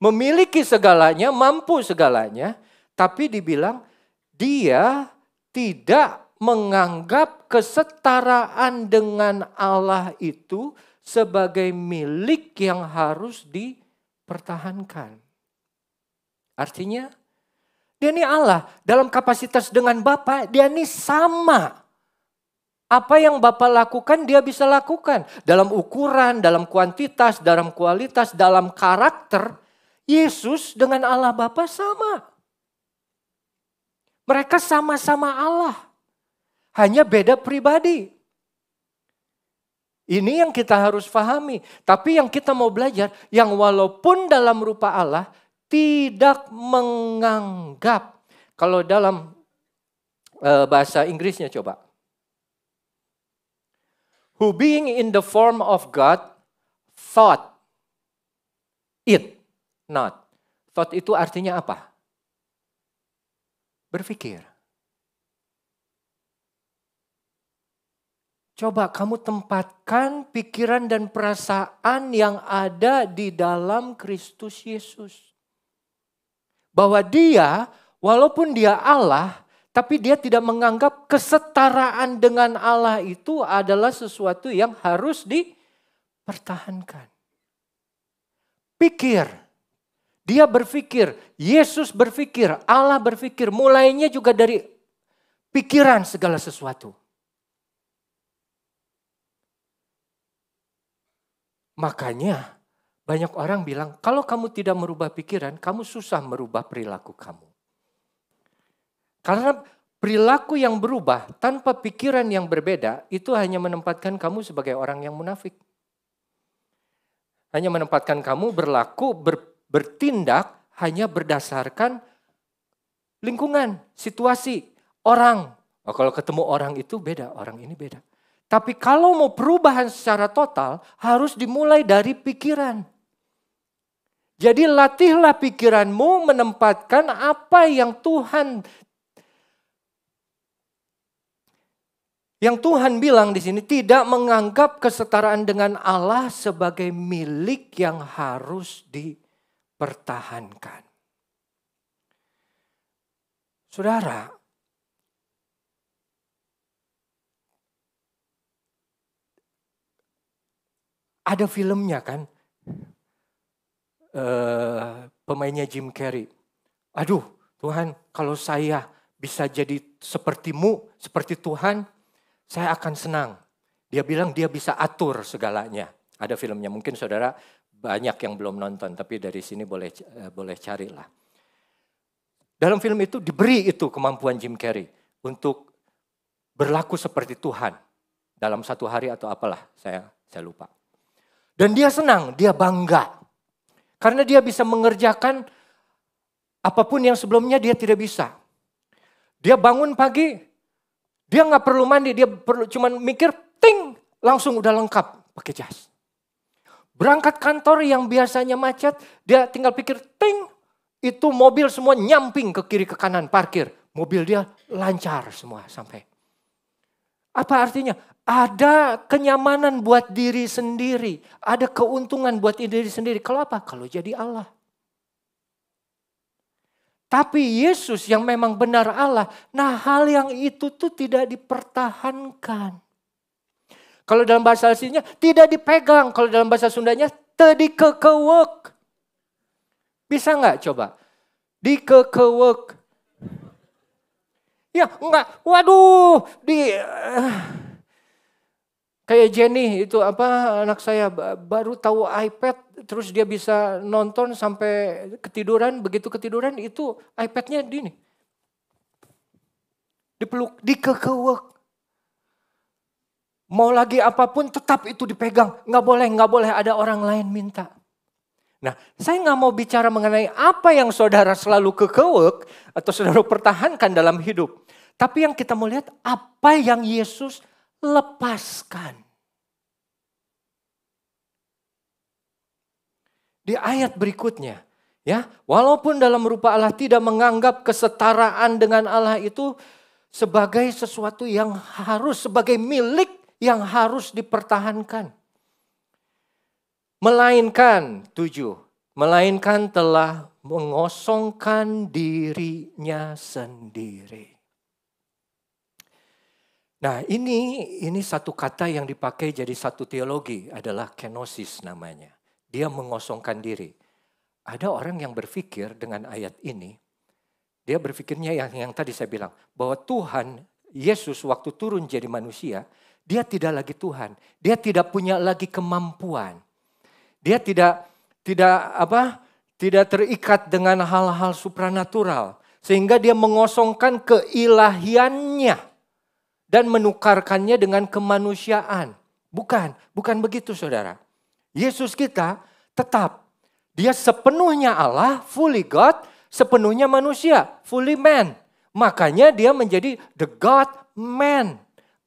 memiliki segalanya, mampu segalanya, tapi dibilang dia tidak menganggap kesetaraan dengan Allah itu sebagai milik yang harus dipertahankan. Artinya, dia ini Allah dalam kapasitas dengan Bapa, dia ini sama. Apa yang Bapa lakukan dia bisa lakukan. Dalam ukuran, dalam kuantitas, dalam kualitas, dalam karakter. Yesus dengan Allah Bapa sama. Mereka sama-sama Allah. Hanya beda pribadi. Ini yang kita harus pahami. Tapi yang kita mau belajar, yang walaupun dalam rupa Allah, tidak menganggap. Kalau dalam bahasa Inggrisnya coba. Who being in the form of God, thought it not. Thought itu artinya apa? Berpikir. Coba kamu tempatkan pikiran dan perasaan yang ada di dalam Kristus Yesus. Bahwa dia, walaupun dia Allah, tapi dia tidak menganggap kesetaraan dengan Allah itu adalah sesuatu yang harus dipertahankan. Pikir. Dia berpikir, Yesus berpikir, Allah berpikir. Mulainya juga dari pikiran segala sesuatu. Makanya banyak orang bilang, kalau kamu tidak merubah pikiran, kamu susah merubah perilaku kamu. Karena perilaku yang berubah tanpa pikiran yang berbeda, itu hanya menempatkan kamu sebagai orang yang munafik. Hanya menempatkan kamu berlaku, bertindak hanya berdasarkan lingkungan, situasi, orang. Oh, kalau ketemu orang itu beda, orang ini beda. Tapi kalau mau perubahan secara total, harus dimulai dari pikiran. Jadi latihlah pikiranmu menempatkan apa yang Tuhan bilang di sini, tidak menganggap kesetaraan dengan Allah sebagai milik yang harus dipertahankan. Saudara, ada filmnya kan, pemainnya Jim Carrey. Aduh Tuhan, kalau saya bisa jadi sepertimu, seperti Tuhan, saya akan senang. Dia bilang dia bisa atur segalanya. Ada filmnya, mungkin saudara banyak yang belum nonton, tapi dari sini boleh carilah. Dalam film itu diberi itu kemampuan Jim Carrey untuk berlaku seperti Tuhan dalam satu hari atau apalah, saya lupa. Dan dia senang, dia bangga. Karena dia bisa mengerjakan apapun yang sebelumnya dia tidak bisa. Dia bangun pagi, dia gak perlu mandi, dia perlu cuman mikir, ting, langsung udah lengkap pakai jas. Berangkat kantor yang biasanya macet, dia tinggal pikir, ting, itu mobil semua nyamping ke kiri ke kanan, parkir. Mobil dia lancar semua sampai. Apa artinya? Ada kenyamanan buat diri sendiri. Ada keuntungan buat diri sendiri. Kalau apa? Kalau jadi Allah. Tapi Yesus yang memang benar Allah. Nah hal yang itu tuh tidak dipertahankan. Kalau dalam bahasa aslinya tidak dipegang. Kalau dalam bahasa Sundanya dikekewek. Bisa nggak coba? Dikekewek. Ya enggak. Waduh. Kayak Jenny itu anak saya baru tahu iPad, terus dia bisa nonton sampai ketiduran, begitu ketiduran itu iPad-nya dipeluk, dikekewek. Mau lagi apapun tetap itu dipegang, nggak boleh ada orang lain minta. Nah, saya nggak mau bicara mengenai apa yang saudara selalu kekewek atau saudara pertahankan dalam hidup. Tapi yang kita mau lihat apa yang Yesus lepaskan. Di ayat berikutnya, ya, walaupun dalam rupa Allah tidak menganggap kesetaraan dengan Allah itu sebagai sesuatu yang harus, sebagai milik yang harus dipertahankan. Melainkan telah mengosongkan dirinya sendiri. Nah, ini satu kata yang dipakai jadi satu teologi, adalah kenosis namanya. Dia mengosongkan diri. Ada orang yang berpikir dengan ayat ini, dia berpikirnya yang tadi saya bilang, bahwa Tuhan Yesus waktu turun jadi manusia, dia tidak lagi Tuhan, dia tidak punya lagi kemampuan. Dia tidak terikat dengan hal-hal supranatural. Sehingga dia mengosongkan keilahiannya dan menukarkannya dengan kemanusiaan. Bukan begitu saudara. Yesus kita tetap, dia sepenuhnya Allah, fully God, sepenuhnya manusia, fully man. Makanya dia menjadi the God man.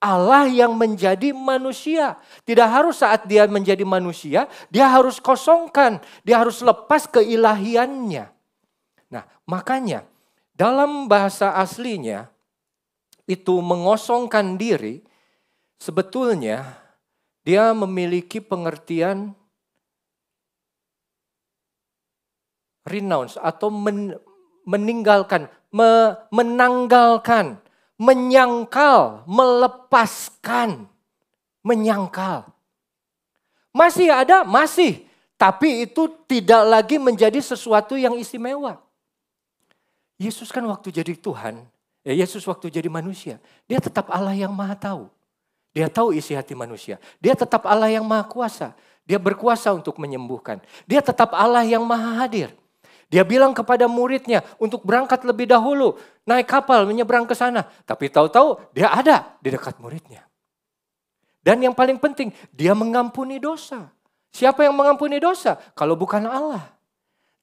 Allah yang menjadi manusia. Tidak harus saat dia menjadi manusia, dia harus kosongkan. Dia harus lepas keilahiannya. Nah, makanya dalam bahasa aslinya, itu mengosongkan diri, sebetulnya dia memiliki pengertian renounce atau meninggalkan, menanggalkan, menyangkal, melepaskan, menyangkal. Masih ada, masih. Tapi itu tidak lagi menjadi sesuatu yang istimewa. Yesus kan waktu jadi Tuhan, Yesus waktu jadi manusia, dia tetap Allah yang maha tahu. Dia tahu isi hati manusia. Dia tetap Allah yang maha kuasa. Dia berkuasa untuk menyembuhkan. Dia tetap Allah yang maha hadir. Dia bilang kepada muridnya untuk berangkat lebih dahulu. Naik kapal menyeberang ke sana. Tapi tahu-tahu dia ada di dekat muridnya. Dan yang paling penting, dia mengampuni dosa. Siapa yang mengampuni dosa? Kalau bukan Allah.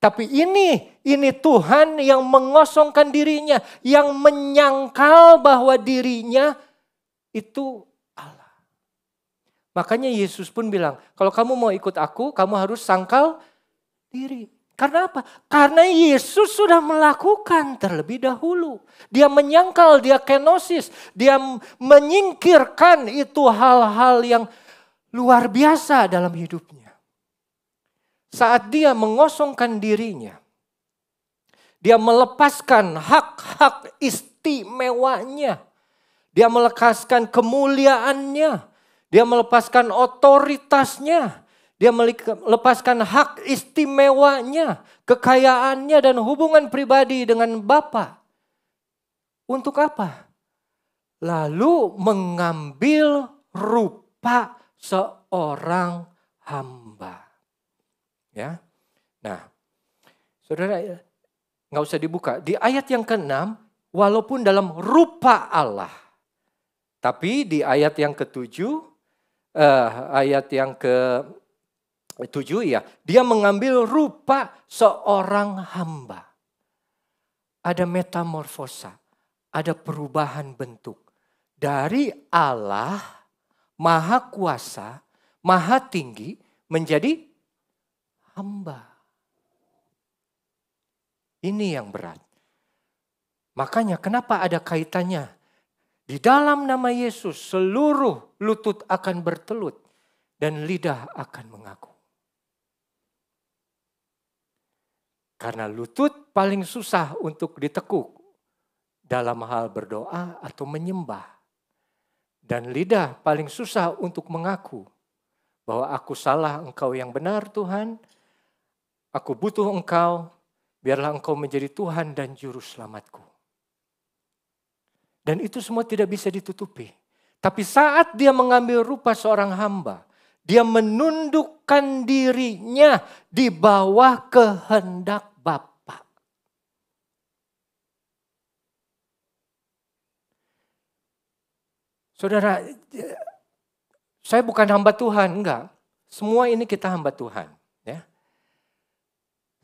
Tapi ini Tuhan yang mengosongkan dirinya. Yang menyangkal bahwa dirinya itu Allah. Makanya Yesus pun bilang, kalau kamu mau ikut aku, kamu harus sangkal diri. Karena apa? Karena Yesus sudah melakukan terlebih dahulu. Dia menyangkal, dia kenosis. Dia menyingkirkan itu hal-hal yang luar biasa dalam hidupnya. Saat dia mengosongkan dirinya, dia melepaskan hak-hak istimewanya. Dia melepaskan kemuliaannya. Dia melepaskan otoritasnya. Dia melepaskan hak istimewanya, kekayaannya dan hubungan pribadi dengan Bapa. Untuk apa? Lalu mengambil rupa seorang hamba. Ya. Nah, saudara nggak usah dibuka. Di ayat yang ke-6, walaupun dalam rupa Allah. Tapi di ayat yang ke-7, ayat yang ke-7 ya, dia mengambil rupa seorang hamba. Ada metamorfosa, ada perubahan bentuk. Dari Allah, maha kuasa, maha tinggi, menjadi hamba. Ini yang berat. Makanya kenapa ada kaitannya? Di dalam nama Yesus seluruh lutut akan bertelut dan lidah akan mengaku. Karena lutut paling susah untuk ditekuk dalam hal berdoa atau menyembah. Dan lidah paling susah untuk mengaku bahwa aku salah, engkau yang benar Tuhan. Aku butuh engkau, biarlah engkau menjadi Tuhan dan juru selamatku. Dan itu semua tidak bisa ditutupi. Tapi saat dia mengambil rupa seorang hamba, dia menundukkan dirinya di bawah kehendak Bapa. Saudara, saya bukan hamba Tuhan, enggak. Semua ini kita hamba Tuhan. Ya.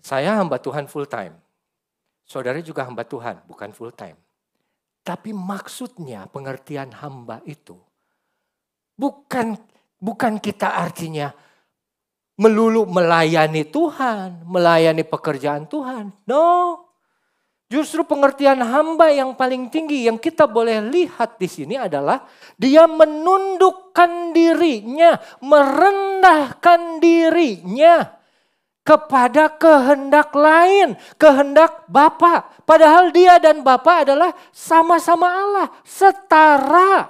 Saya hamba Tuhan full time. Saudara juga hamba Tuhan, bukan full time. Tapi maksudnya pengertian hamba itu bukan kita artinya melulu melayani Tuhan, melayani pekerjaan Tuhan. No. Justru pengertian hamba yang paling tinggi yang kita boleh lihat di sini adalah dia menundukkan dirinya, merendahkan dirinya kepada kehendak lain, kehendak Bapa. Padahal dia dan Bapa adalah sama-sama Allah, setara.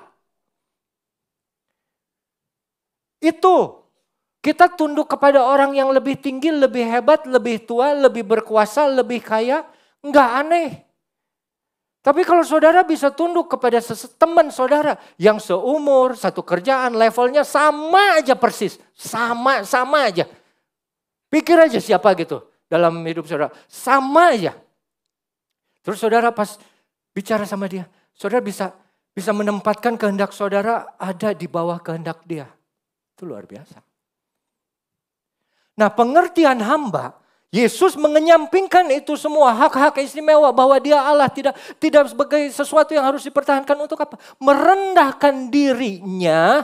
Itu kita tunduk kepada orang yang lebih tinggi, lebih hebat, lebih tua, lebih berkuasa, lebih kaya. Enggak aneh. Tapi kalau saudara bisa tunduk kepada teman saudara yang seumur, satu kerjaan, levelnya sama aja persis. Sama aja. Pikir aja siapa gitu dalam hidup saudara. Sama aja. Terus saudara pas bicara sama dia, saudara bisa menempatkan kehendak saudara ada di bawah kehendak dia. Itu luar biasa. Nah, pengertian hamba, Yesus mengenyampingkan itu semua hak-hak istimewa bahwa dia Allah, tidak sebagai sesuatu yang harus dipertahankan untuk apa? Merendahkan dirinya,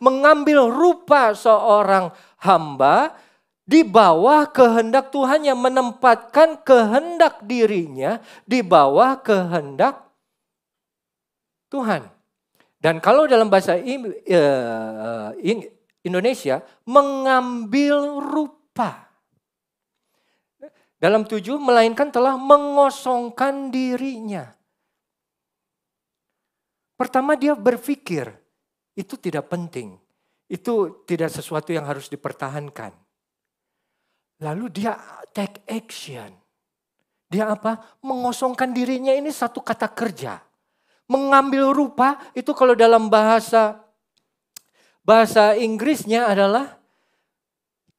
mengambil rupa seorang hamba di bawah kehendak Tuhan, yang menempatkan kehendak dirinya di bawah kehendak Tuhan. Dan kalau dalam bahasa Indonesia, mengambil rupa. Dalam 7, melainkan telah mengosongkan dirinya. Pertama dia berpikir, itu tidak penting. Itu tidak sesuatu yang harus dipertahankan. Lalu dia take action. Dia apa? Mengosongkan dirinya, ini satu kata kerja. Mengambil rupa, itu kalau dalam bahasa Inggrisnya adalah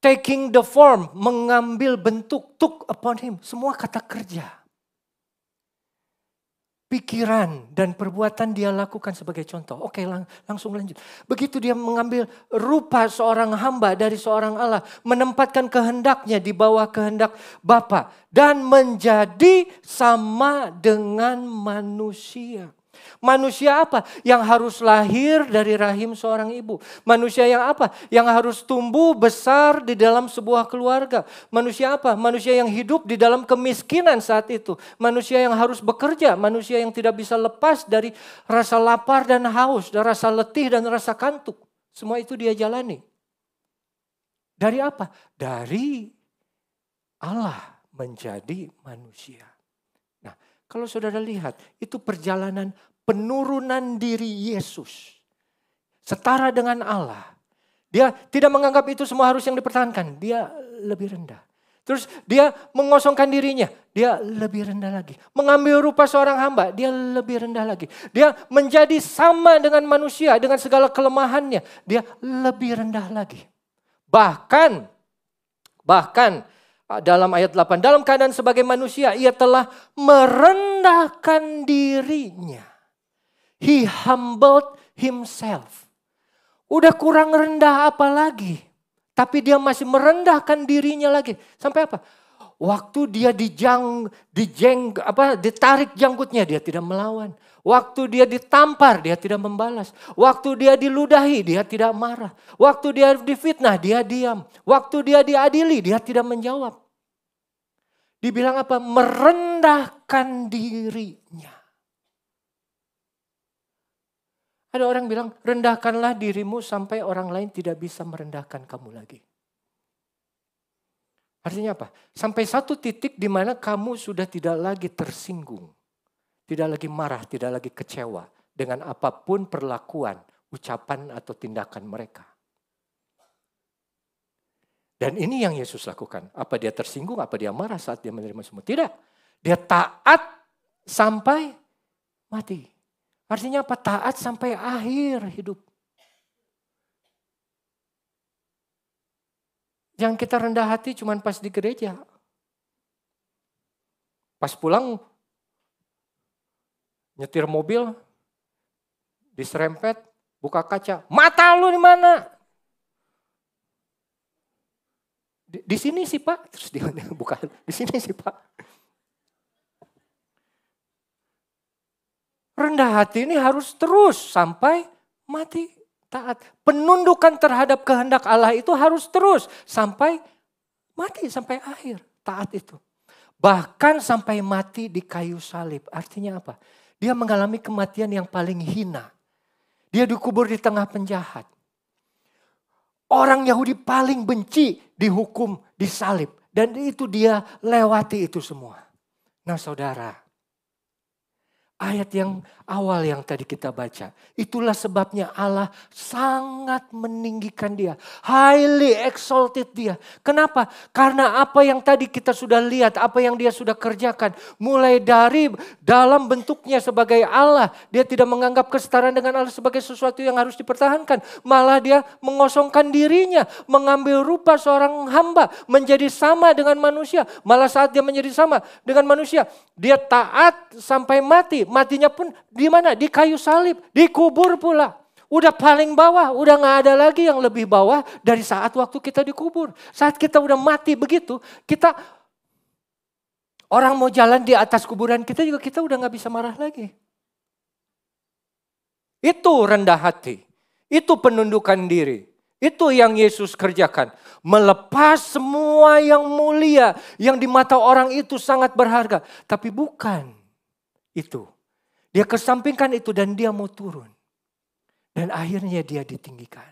taking the form, mengambil bentuk, took upon him. Semua kata kerja. Pikiran dan perbuatan dia lakukan sebagai contoh. Oke, langsung lanjut. Begitu dia mengambil rupa seorang hamba dari seorang Allah, menempatkan kehendaknya di bawah kehendak Bapa dan menjadi sama dengan manusia. Manusia apa? Yang harus lahir dari rahim seorang ibu. Manusia yang apa? Yang harus tumbuh besar di dalam sebuah keluarga. Manusia apa? Manusia yang hidup di dalam kemiskinan saat itu. Manusia yang harus bekerja. Manusia yang tidak bisa lepas dari rasa lapar dan haus, dan rasa letih dan rasa kantuk. Semua itu dia jalani. Dari apa? Dari Allah menjadi manusia. Nah, kalau saudara lihat, itu perjalanan penurunan diri Yesus. Setara dengan Allah. Dia tidak menganggap itu semua harus yang dipertahankan. Dia lebih rendah. Terus dia mengosongkan dirinya. Dia lebih rendah lagi. Mengambil rupa seorang hamba. Dia lebih rendah lagi. Dia menjadi sama dengan manusia. Dengan segala kelemahannya. Dia lebih rendah lagi. Bahkan dalam ayat 8. Dalam keadaan sebagai manusia. Ia telah merendahkan dirinya. He humbled himself. Udah kurang rendah apa lagi? Tapi dia masih merendahkan dirinya lagi. Sampai apa? Waktu dia ditarik janggutnya, dia tidak melawan. Waktu dia ditampar, dia tidak membalas. Waktu dia diludahi, dia tidak marah. Waktu dia difitnah, dia diam. Waktu dia diadili, dia tidak menjawab. Dibilang apa? Merendahkan dirinya. Ada orang bilang, rendahkanlah dirimu sampai orang lain tidak bisa merendahkan kamu lagi. Artinya apa? Sampai satu titik di mana kamu sudah tidak lagi tersinggung. Tidak lagi marah, tidak lagi kecewa dengan apapun perlakuan, ucapan atau tindakan mereka. Dan ini yang Yesus lakukan. Apa dia tersinggung, apa dia marah saat dia menerima semua? Tidak. Dia taat sampai mati. Artinya apa? Taat sampai akhir hidup. Yang kita rendah hati cuma pas di gereja. Pas pulang, nyetir mobil, diserempet, buka kaca. Mata lu di mana? Di sini sih Pak. Terus dia bukan, di sini sih Pak. Rendah hati ini harus terus sampai mati taat. Penundukan terhadap kehendak Allah itu harus terus sampai mati, sampai akhir taat itu. Bahkan sampai mati di kayu salib. Artinya apa? Dia mengalami kematian yang paling hina. Dia dikubur di tengah penjahat. Orang Yahudi paling benci dihukum, disalib. Dan itu dia lewati itu semua. Nah saudara, ayat yang awal yang tadi kita baca. Itulah sebabnya Allah sangat meninggikan dia. Highly exalted dia. Kenapa? Karena apa yang tadi kita sudah lihat. Apa yang dia sudah kerjakan. Mulai dari dalam bentuknya sebagai Allah. Dia tidak menganggap kesetaraan dengan Allah sebagai sesuatu yang harus dipertahankan. Malah dia mengosongkan dirinya. Mengambil rupa seorang hamba. Menjadi sama dengan manusia. Malah saat dia menjadi sama dengan manusia. Dia taat sampai mati. Matinya pun di mana? Di kayu salib. Dikubur pula. Udah paling bawah. Udah gak ada lagi yang lebih bawah dari saat waktu kita dikubur. Saat kita udah mati begitu. Orang mau jalan di atas kuburan kita juga kita udah gak bisa marah lagi. Itu rendah hati. Itu penundukan diri. Itu yang Yesus kerjakan. Melepas semua yang mulia. Yang di mata orang itu sangat berharga. Tapi bukan itu. Dia kesampingkan itu dan dia mau turun. Dan akhirnya dia ditinggikan.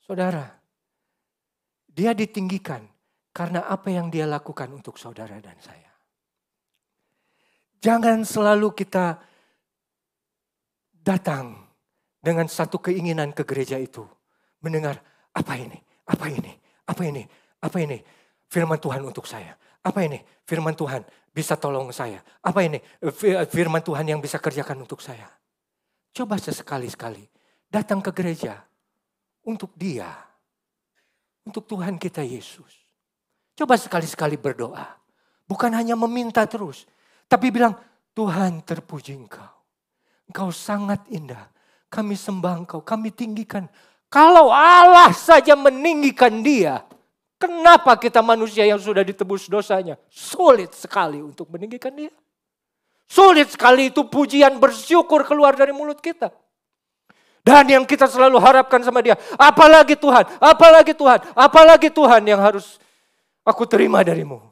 Saudara, dia ditinggikan karena apa yang dia lakukan untuk saudara dan saya. Jangan selalu kita datang dengan satu keinginan ke gereja itu. Mendengar, apa ini, apa ini, apa ini, apa ini. Firman Tuhan untuk saya. Apa ini? Firman Tuhan bisa tolong saya. Apa ini? Firman Tuhan yang bisa kerjakan untuk saya. Coba sesekali-sekali datang ke gereja untuk dia. Untuk Tuhan kita Yesus. Coba sekali-sekali berdoa. Bukan hanya meminta terus. Tapi bilang, Tuhan terpuji Engkau. Engkau sangat indah. Kami sembah Engkau, kami tinggikan. Kalau Allah saja meninggikan dia. Kenapa kita manusia yang sudah ditebus dosanya sulit sekali untuk meninggikan dia? Sulit sekali itu pujian bersyukur keluar dari mulut kita. Dan yang kita selalu harapkan sama dia, apalagi Tuhan, apalagi Tuhan, apalagi Tuhan yang harus aku terima darimu.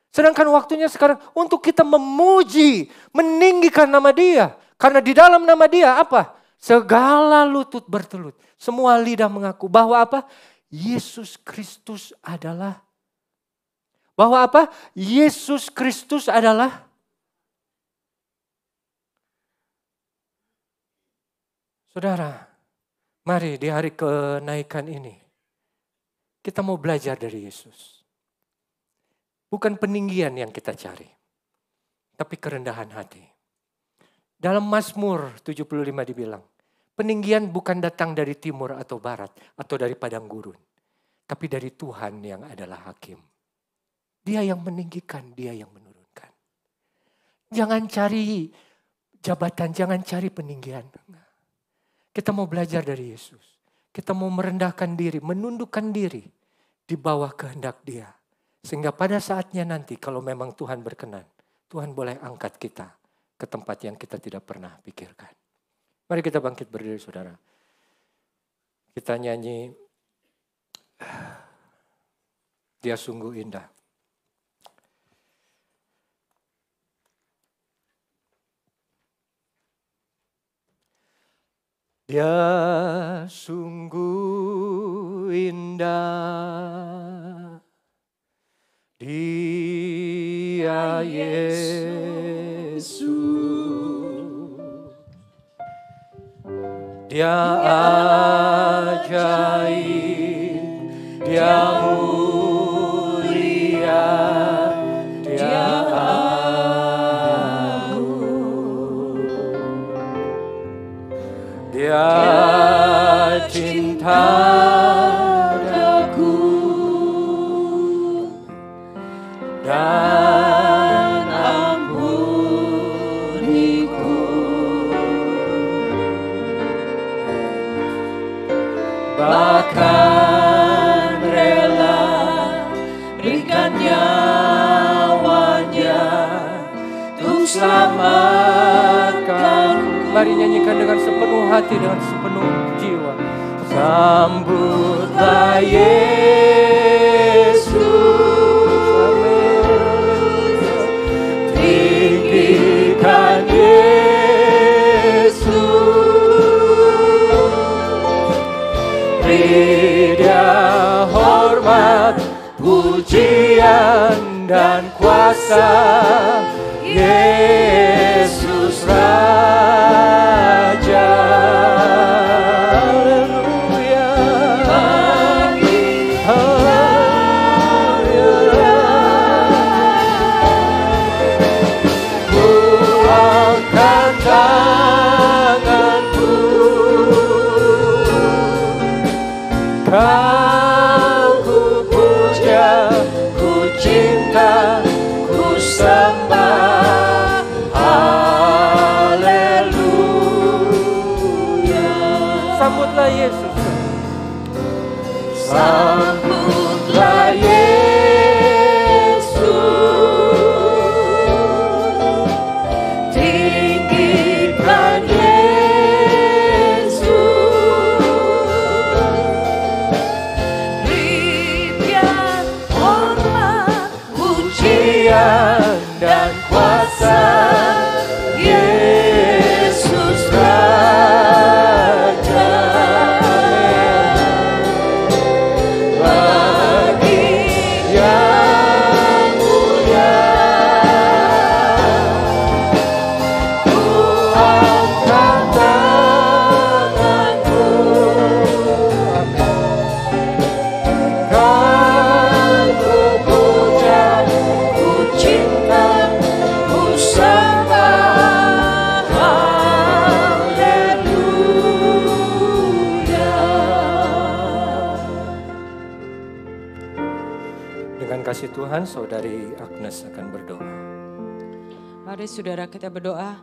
Sedangkan waktunya sekarang untuk kita memuji, meninggikan nama dia. Karena di dalam nama dia apa? Segala lutut bertelut. Semua lidah mengaku bahwa apa? Yesus Kristus adalah. Bahwa apa? Yesus Kristus adalah. Saudara, mari di hari kenaikan ini. Kita mau belajar dari Yesus. Bukan peninggian yang kita cari. Tapi kerendahan hati. Dalam Mazmur 75 dibilang. Peninggian bukan datang dari timur atau barat atau dari padang gurun. Tapi dari Tuhan yang adalah hakim. Dia yang meninggikan, dia yang menurunkan. Jangan cari jabatan, jangan cari peninggian. Kita mau belajar dari Yesus. Kita mau merendahkan diri, menundukkan diri di bawah kehendak dia. Sehingga pada saatnya nanti kalau memang Tuhan berkenan, Tuhan boleh angkat kita ke tempat yang kita tidak pernah pikirkan. Mari kita bangkit berdiri saudara. Kita nyanyi, dia sungguh indah. Dia sungguh indah. Dia Yesus. Dia ajaib, dia mulia, dia agung. Dia cinta daku dan ampuniku. Bahkan rela selamatkan. Mari nyanyikan dengan sepenuh hati, dengan sepenuh jiwa. Sambutlah Yesus, tinggikan Yesus, beri Dia hormat, pujian dan kuasa. Yesus Raja. Haleluya. Haleluya. Ku angkat tanganku, Kau ku puja, ku cinta, ku sembah. Haleluya. Sambutlah Yesus. Sambutlah Yesus, tinggikan Yesus, beri Dia hormat, pujian dan kuasa. Yesus Raja. Bagi yang mulia, ku angkat tanganku, kan ku puja, ku cinta, ku sembah. Haleluya. Dengan kasih Tuhan, Saudari Agnes akan berdoa. Mari saudara kita berdoa.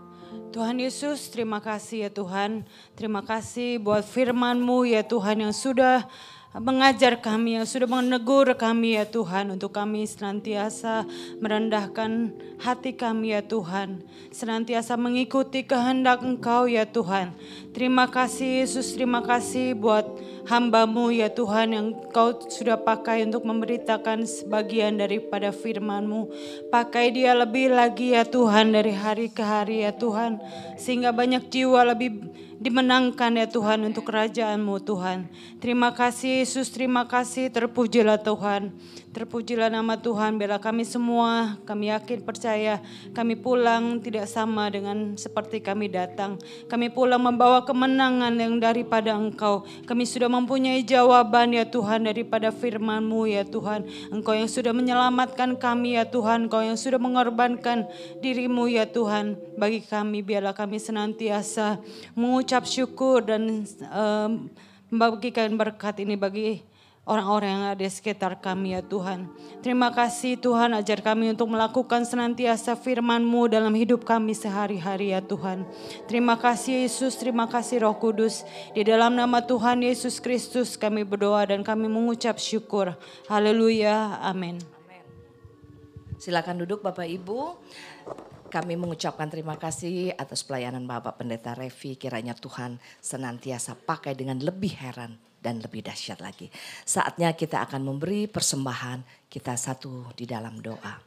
Tuhan Yesus, terima kasih ya Tuhan. Terima kasih buat firman-Mu ya Tuhan yang sudah mengajar kami, yang sudah menegur kami ya Tuhan. Untuk kami senantiasa merendahkan hati kami ya Tuhan. Senantiasa mengikuti kehendak Engkau ya Tuhan. Terima kasih Yesus, terima kasih buat hamba-Mu ya Tuhan yang Kau sudah pakai untuk memberitakan sebagian daripada firman-Mu. Pakai dia lebih lagi ya Tuhan dari hari ke hari ya Tuhan. Sehingga banyak jiwa lebih dimenangkan ya Tuhan untuk kerajaan-Mu Tuhan. Terima kasih Yesus, terima kasih, terpujilah Tuhan. Terpujilah nama Tuhan, biarlah kami semua, kami yakin percaya, kami pulang tidak sama dengan seperti kami datang. Kami pulang membawa kemenangan yang daripada Engkau. Kami sudah mempunyai jawaban ya Tuhan daripada firman-Mu ya Tuhan. Engkau yang sudah menyelamatkan kami ya Tuhan, Engkau yang sudah mengorbankan diri-Mu ya Tuhan. Bagi kami biarlah kami senantiasa mengucap syukur dan membagikan berkat ini bagi orang-orang yang ada di sekitar kami ya Tuhan. Terima kasih Tuhan, ajar kami untuk melakukan senantiasa firman-Mu dalam hidup kami sehari-hari ya Tuhan. Terima kasih Yesus, terima kasih Roh Kudus. Di dalam nama Tuhan Yesus Kristus kami berdoa dan kami mengucap syukur. Haleluya, amin. Silakan duduk Bapak Ibu. Kami mengucapkan terima kasih atas pelayanan Bapak Pendeta Revi. Kiranya Tuhan senantiasa pakai dengan lebih heran dan lebih dahsyat lagi. Saatnya kita akan memberi persembahan, kita satu di dalam doa.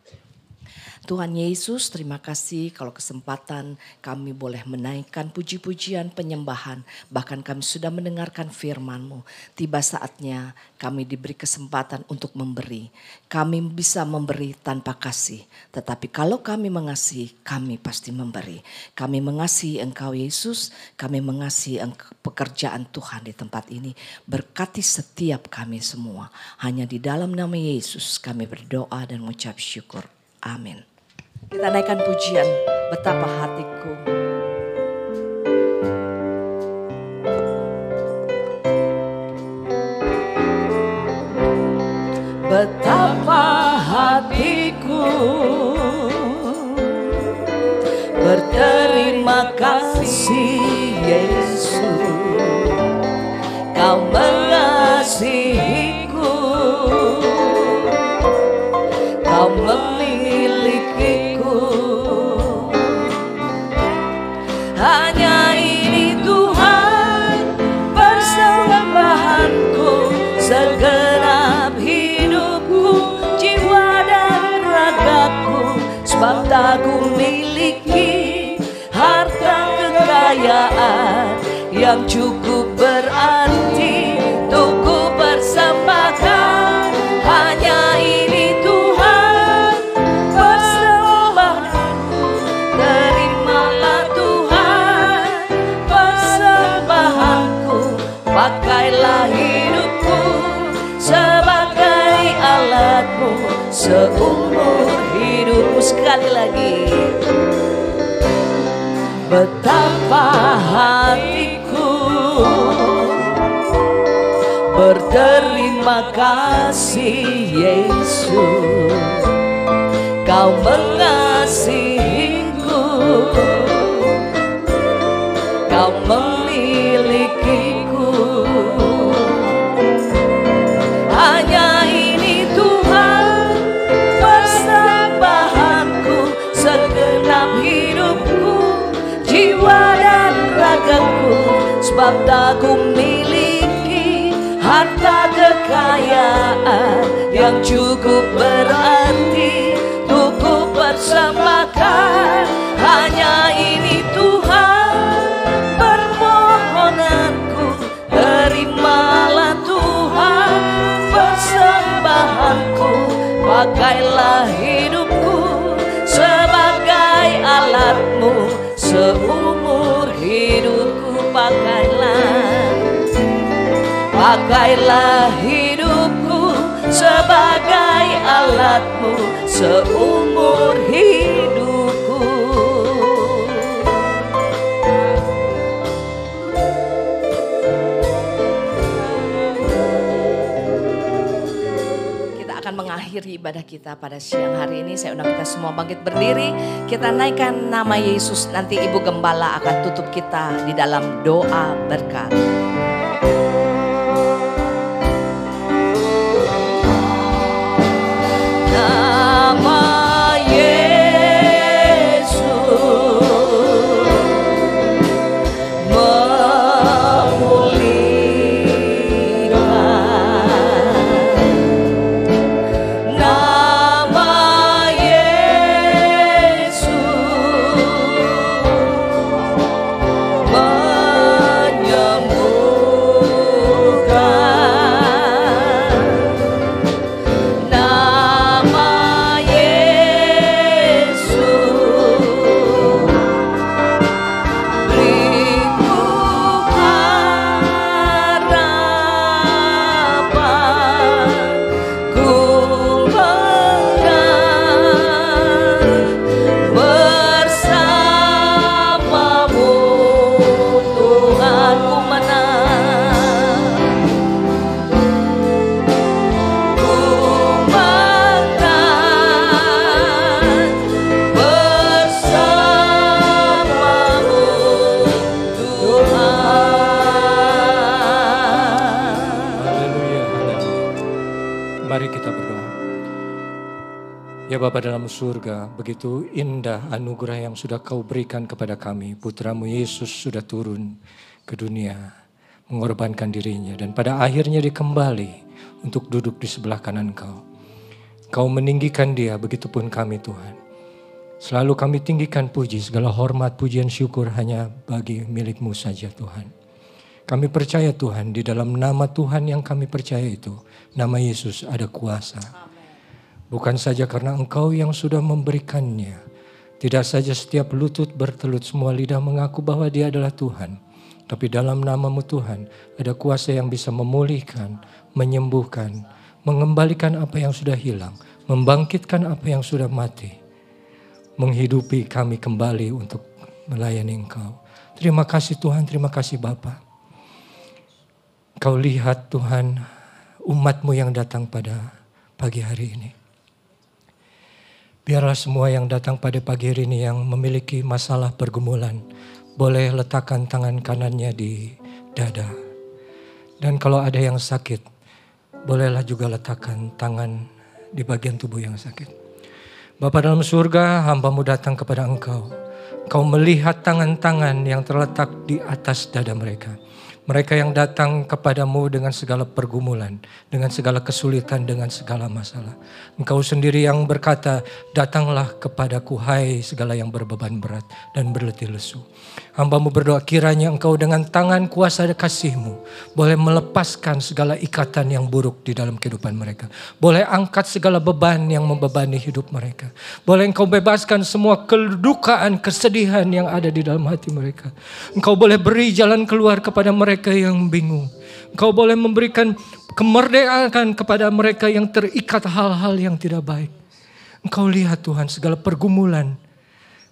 Tuhan Yesus, terima kasih kalau kesempatan kami boleh menaikkan puji-pujian penyembahan. Bahkan kami sudah mendengarkan firman-Mu. Tiba saatnya kami diberi kesempatan untuk memberi. Kami bisa memberi tanpa kasih. Tetapi kalau kami mengasihi, kami pasti memberi. Kami mengasihi Engkau Yesus, kami mengasihi pekerjaan Tuhan di tempat ini. Berkati setiap kami semua. Hanya di dalam nama Yesus kami berdoa dan mengucap syukur. Amin. Kita naikkan pujian betapa hatiku. Betapa hatiku berterima kasih Yesus. Kau mengasihiku, Kau memilikiku Hanya ini Tuhan persembahanku, segenap hidupku, jiwa dan ragaku. Sebab tak ku miliki harta kekayaan yang cukup berarti untuk ku persembahkan. Hanya ini Tuhan persembahanku, terimalah Tuhan persembahanku. Pakailah hidupku sebagai alatmu seumur hidupku. Sekali lagi, betapa hatiku berterima kasih Yesus, Kau mengasihiku, Kau memilikiku. Hanya ini Tuhan persembahanku, segenap hidupku, jiwa dan ragaku. Sebab tak ku miliki harta kekayaan yang cukup berarti untuk ku persembahkan. Hanya ini Tuhan permohonanku, terimalah Tuhan persembahanku. Pakailah hidupku sebagai alatmu seumur hidupku. Pakailah hidupku sebagai alatmu seumur hidupku. Kita akan mengakhiri ibadah kita pada siang hari ini. Saya undang kita semua bangkit berdiri. Kita naikkan nama Yesus. Nanti Ibu Gembala akan tutup kita di dalam doa berkat. Nama Yesus memulihkan, nama Yesus menyembuhkan, nama Yesus beriku harapan, ku menang bersamamu Tuhan. Ku menang, ku menang bersamamu Tuhan. Haleluya, haleluya. Mari kita berdoa. Ya Bapa dalam surga, begitu indah anugerah yang sudah Kau berikan kepada kami. Putramu Yesus sudah turun ke dunia, mengorbankan dirinya, dan pada akhirnya dia kembali untuk duduk di sebelah kanan Kau. Kau meninggikan dia, begitupun kami Tuhan. Selalu kami tinggikan puji, segala hormat, pujian, syukur hanya bagi milik-Mu saja Tuhan. Kami percaya Tuhan, di dalam nama Tuhan yang kami percaya itu, nama Yesus ada kuasa. Bukan saja karena Engkau yang sudah memberikannya. Tidak saja setiap lutut bertelut, semua lidah mengaku bahwa Dia adalah Tuhan. Tapi dalam nama-Mu Tuhan, ada kuasa yang bisa memulihkan, menyembuhkan, mengembalikan apa yang sudah hilang, membangkitkan apa yang sudah mati, menghidupi kami kembali untuk melayani Engkau. Terima kasih Tuhan, terima kasih Bapa. Kau lihat Tuhan, umat-Mu yang datang pada pagi hari ini. Biarlah semua yang datang pada pagi hari ini yang memiliki masalah pergumulan, boleh letakkan tangan kanannya di dada. Dan kalau ada yang sakit, bolehlah juga letakkan tangan di bagian tubuh yang sakit. Bapa dalam surga, hamba-Mu datang kepada Engkau. Engkau melihat tangan-tangan yang terletak di atas dada mereka. Mereka yang datang kepadamu dengan segala pergumulan, dengan segala kesulitan, dengan segala masalah. Engkau sendiri yang berkata, datanglah kepadaku hai segala yang berbeban berat dan berletih lesu. Hamba-Mu berdoa kiranya Engkau dengan tangan kuasa kasih-Mu boleh melepaskan segala ikatan yang buruk di dalam kehidupan mereka. Boleh angkat segala beban yang membebani hidup mereka. Boleh Engkau bebaskan semua kedukaan, kesedihan yang ada di dalam hati mereka. Engkau boleh beri jalan keluar kepada mereka yang bingung. Engkau boleh memberikan kemerdekaan kepada mereka yang terikat hal-hal yang tidak baik. Engkau lihat Tuhan segala pergumulan,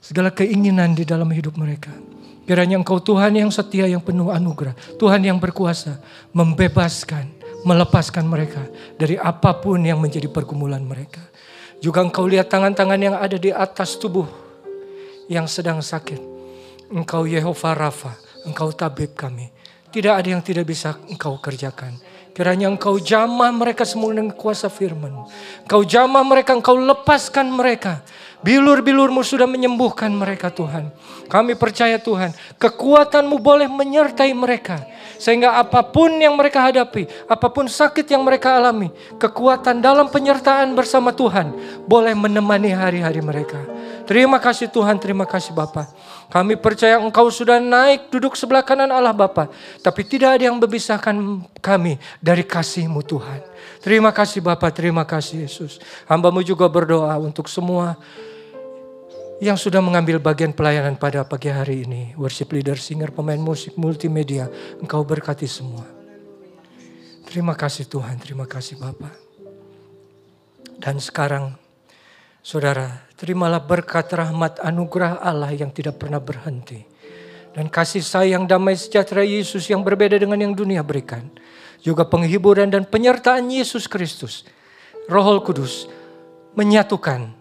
segala keinginan di dalam hidup mereka. Kiranya Engkau Tuhan yang setia, yang penuh anugerah. Tuhan yang berkuasa membebaskan, melepaskan mereka dari apapun yang menjadi pergumulan mereka. Juga Engkau lihat tangan-tangan yang ada di atas tubuh yang sedang sakit. Engkau Yehova Rafa, Engkau tabib kami. Tidak ada yang tidak bisa Engkau kerjakan. Kiranya Engkau jamah mereka semua dengan kuasa firman. Engkau jamah mereka, Engkau lepaskan mereka. Bilur-bilur-Mu sudah menyembuhkan mereka Tuhan. Kami percaya Tuhan, kekuatan-Mu boleh menyertai mereka. Sehingga apapun yang mereka hadapi, apapun sakit yang mereka alami, kekuatan dalam penyertaan bersama Tuhan boleh menemani hari-hari mereka. Terima kasih Tuhan, terima kasih Bapa. Kami percaya Engkau sudah naik duduk sebelah kanan Allah Bapa. Tapi tidak ada yang memisahkan kami dari kasih-Mu Tuhan. Terima kasih Bapa, terima kasih Yesus. Hamba-Mu juga berdoa untuk semua yang sudah mengambil bagian pelayanan pada pagi hari ini. Worship leader, singer, pemain musik, multimedia. Engkau berkati semua. Terima kasih Tuhan, terima kasih Bapa. Dan sekarang Saudara, terimalah berkat rahmat anugerah Allah yang tidak pernah berhenti. Dan kasih sayang damai sejahtera Yesus yang berbeda dengan yang dunia berikan. Juga penghiburan dan penyertaan Yesus Kristus. Roh Kudus menyatukan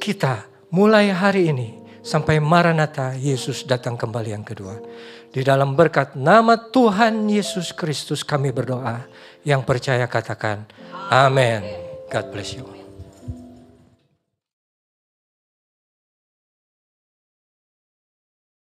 kita mulai hari ini sampai Maranatha Yesus datang kembali yang kedua. Di dalam berkat nama Tuhan Yesus Kristus kami berdoa. Yang percaya katakan amin. God bless you.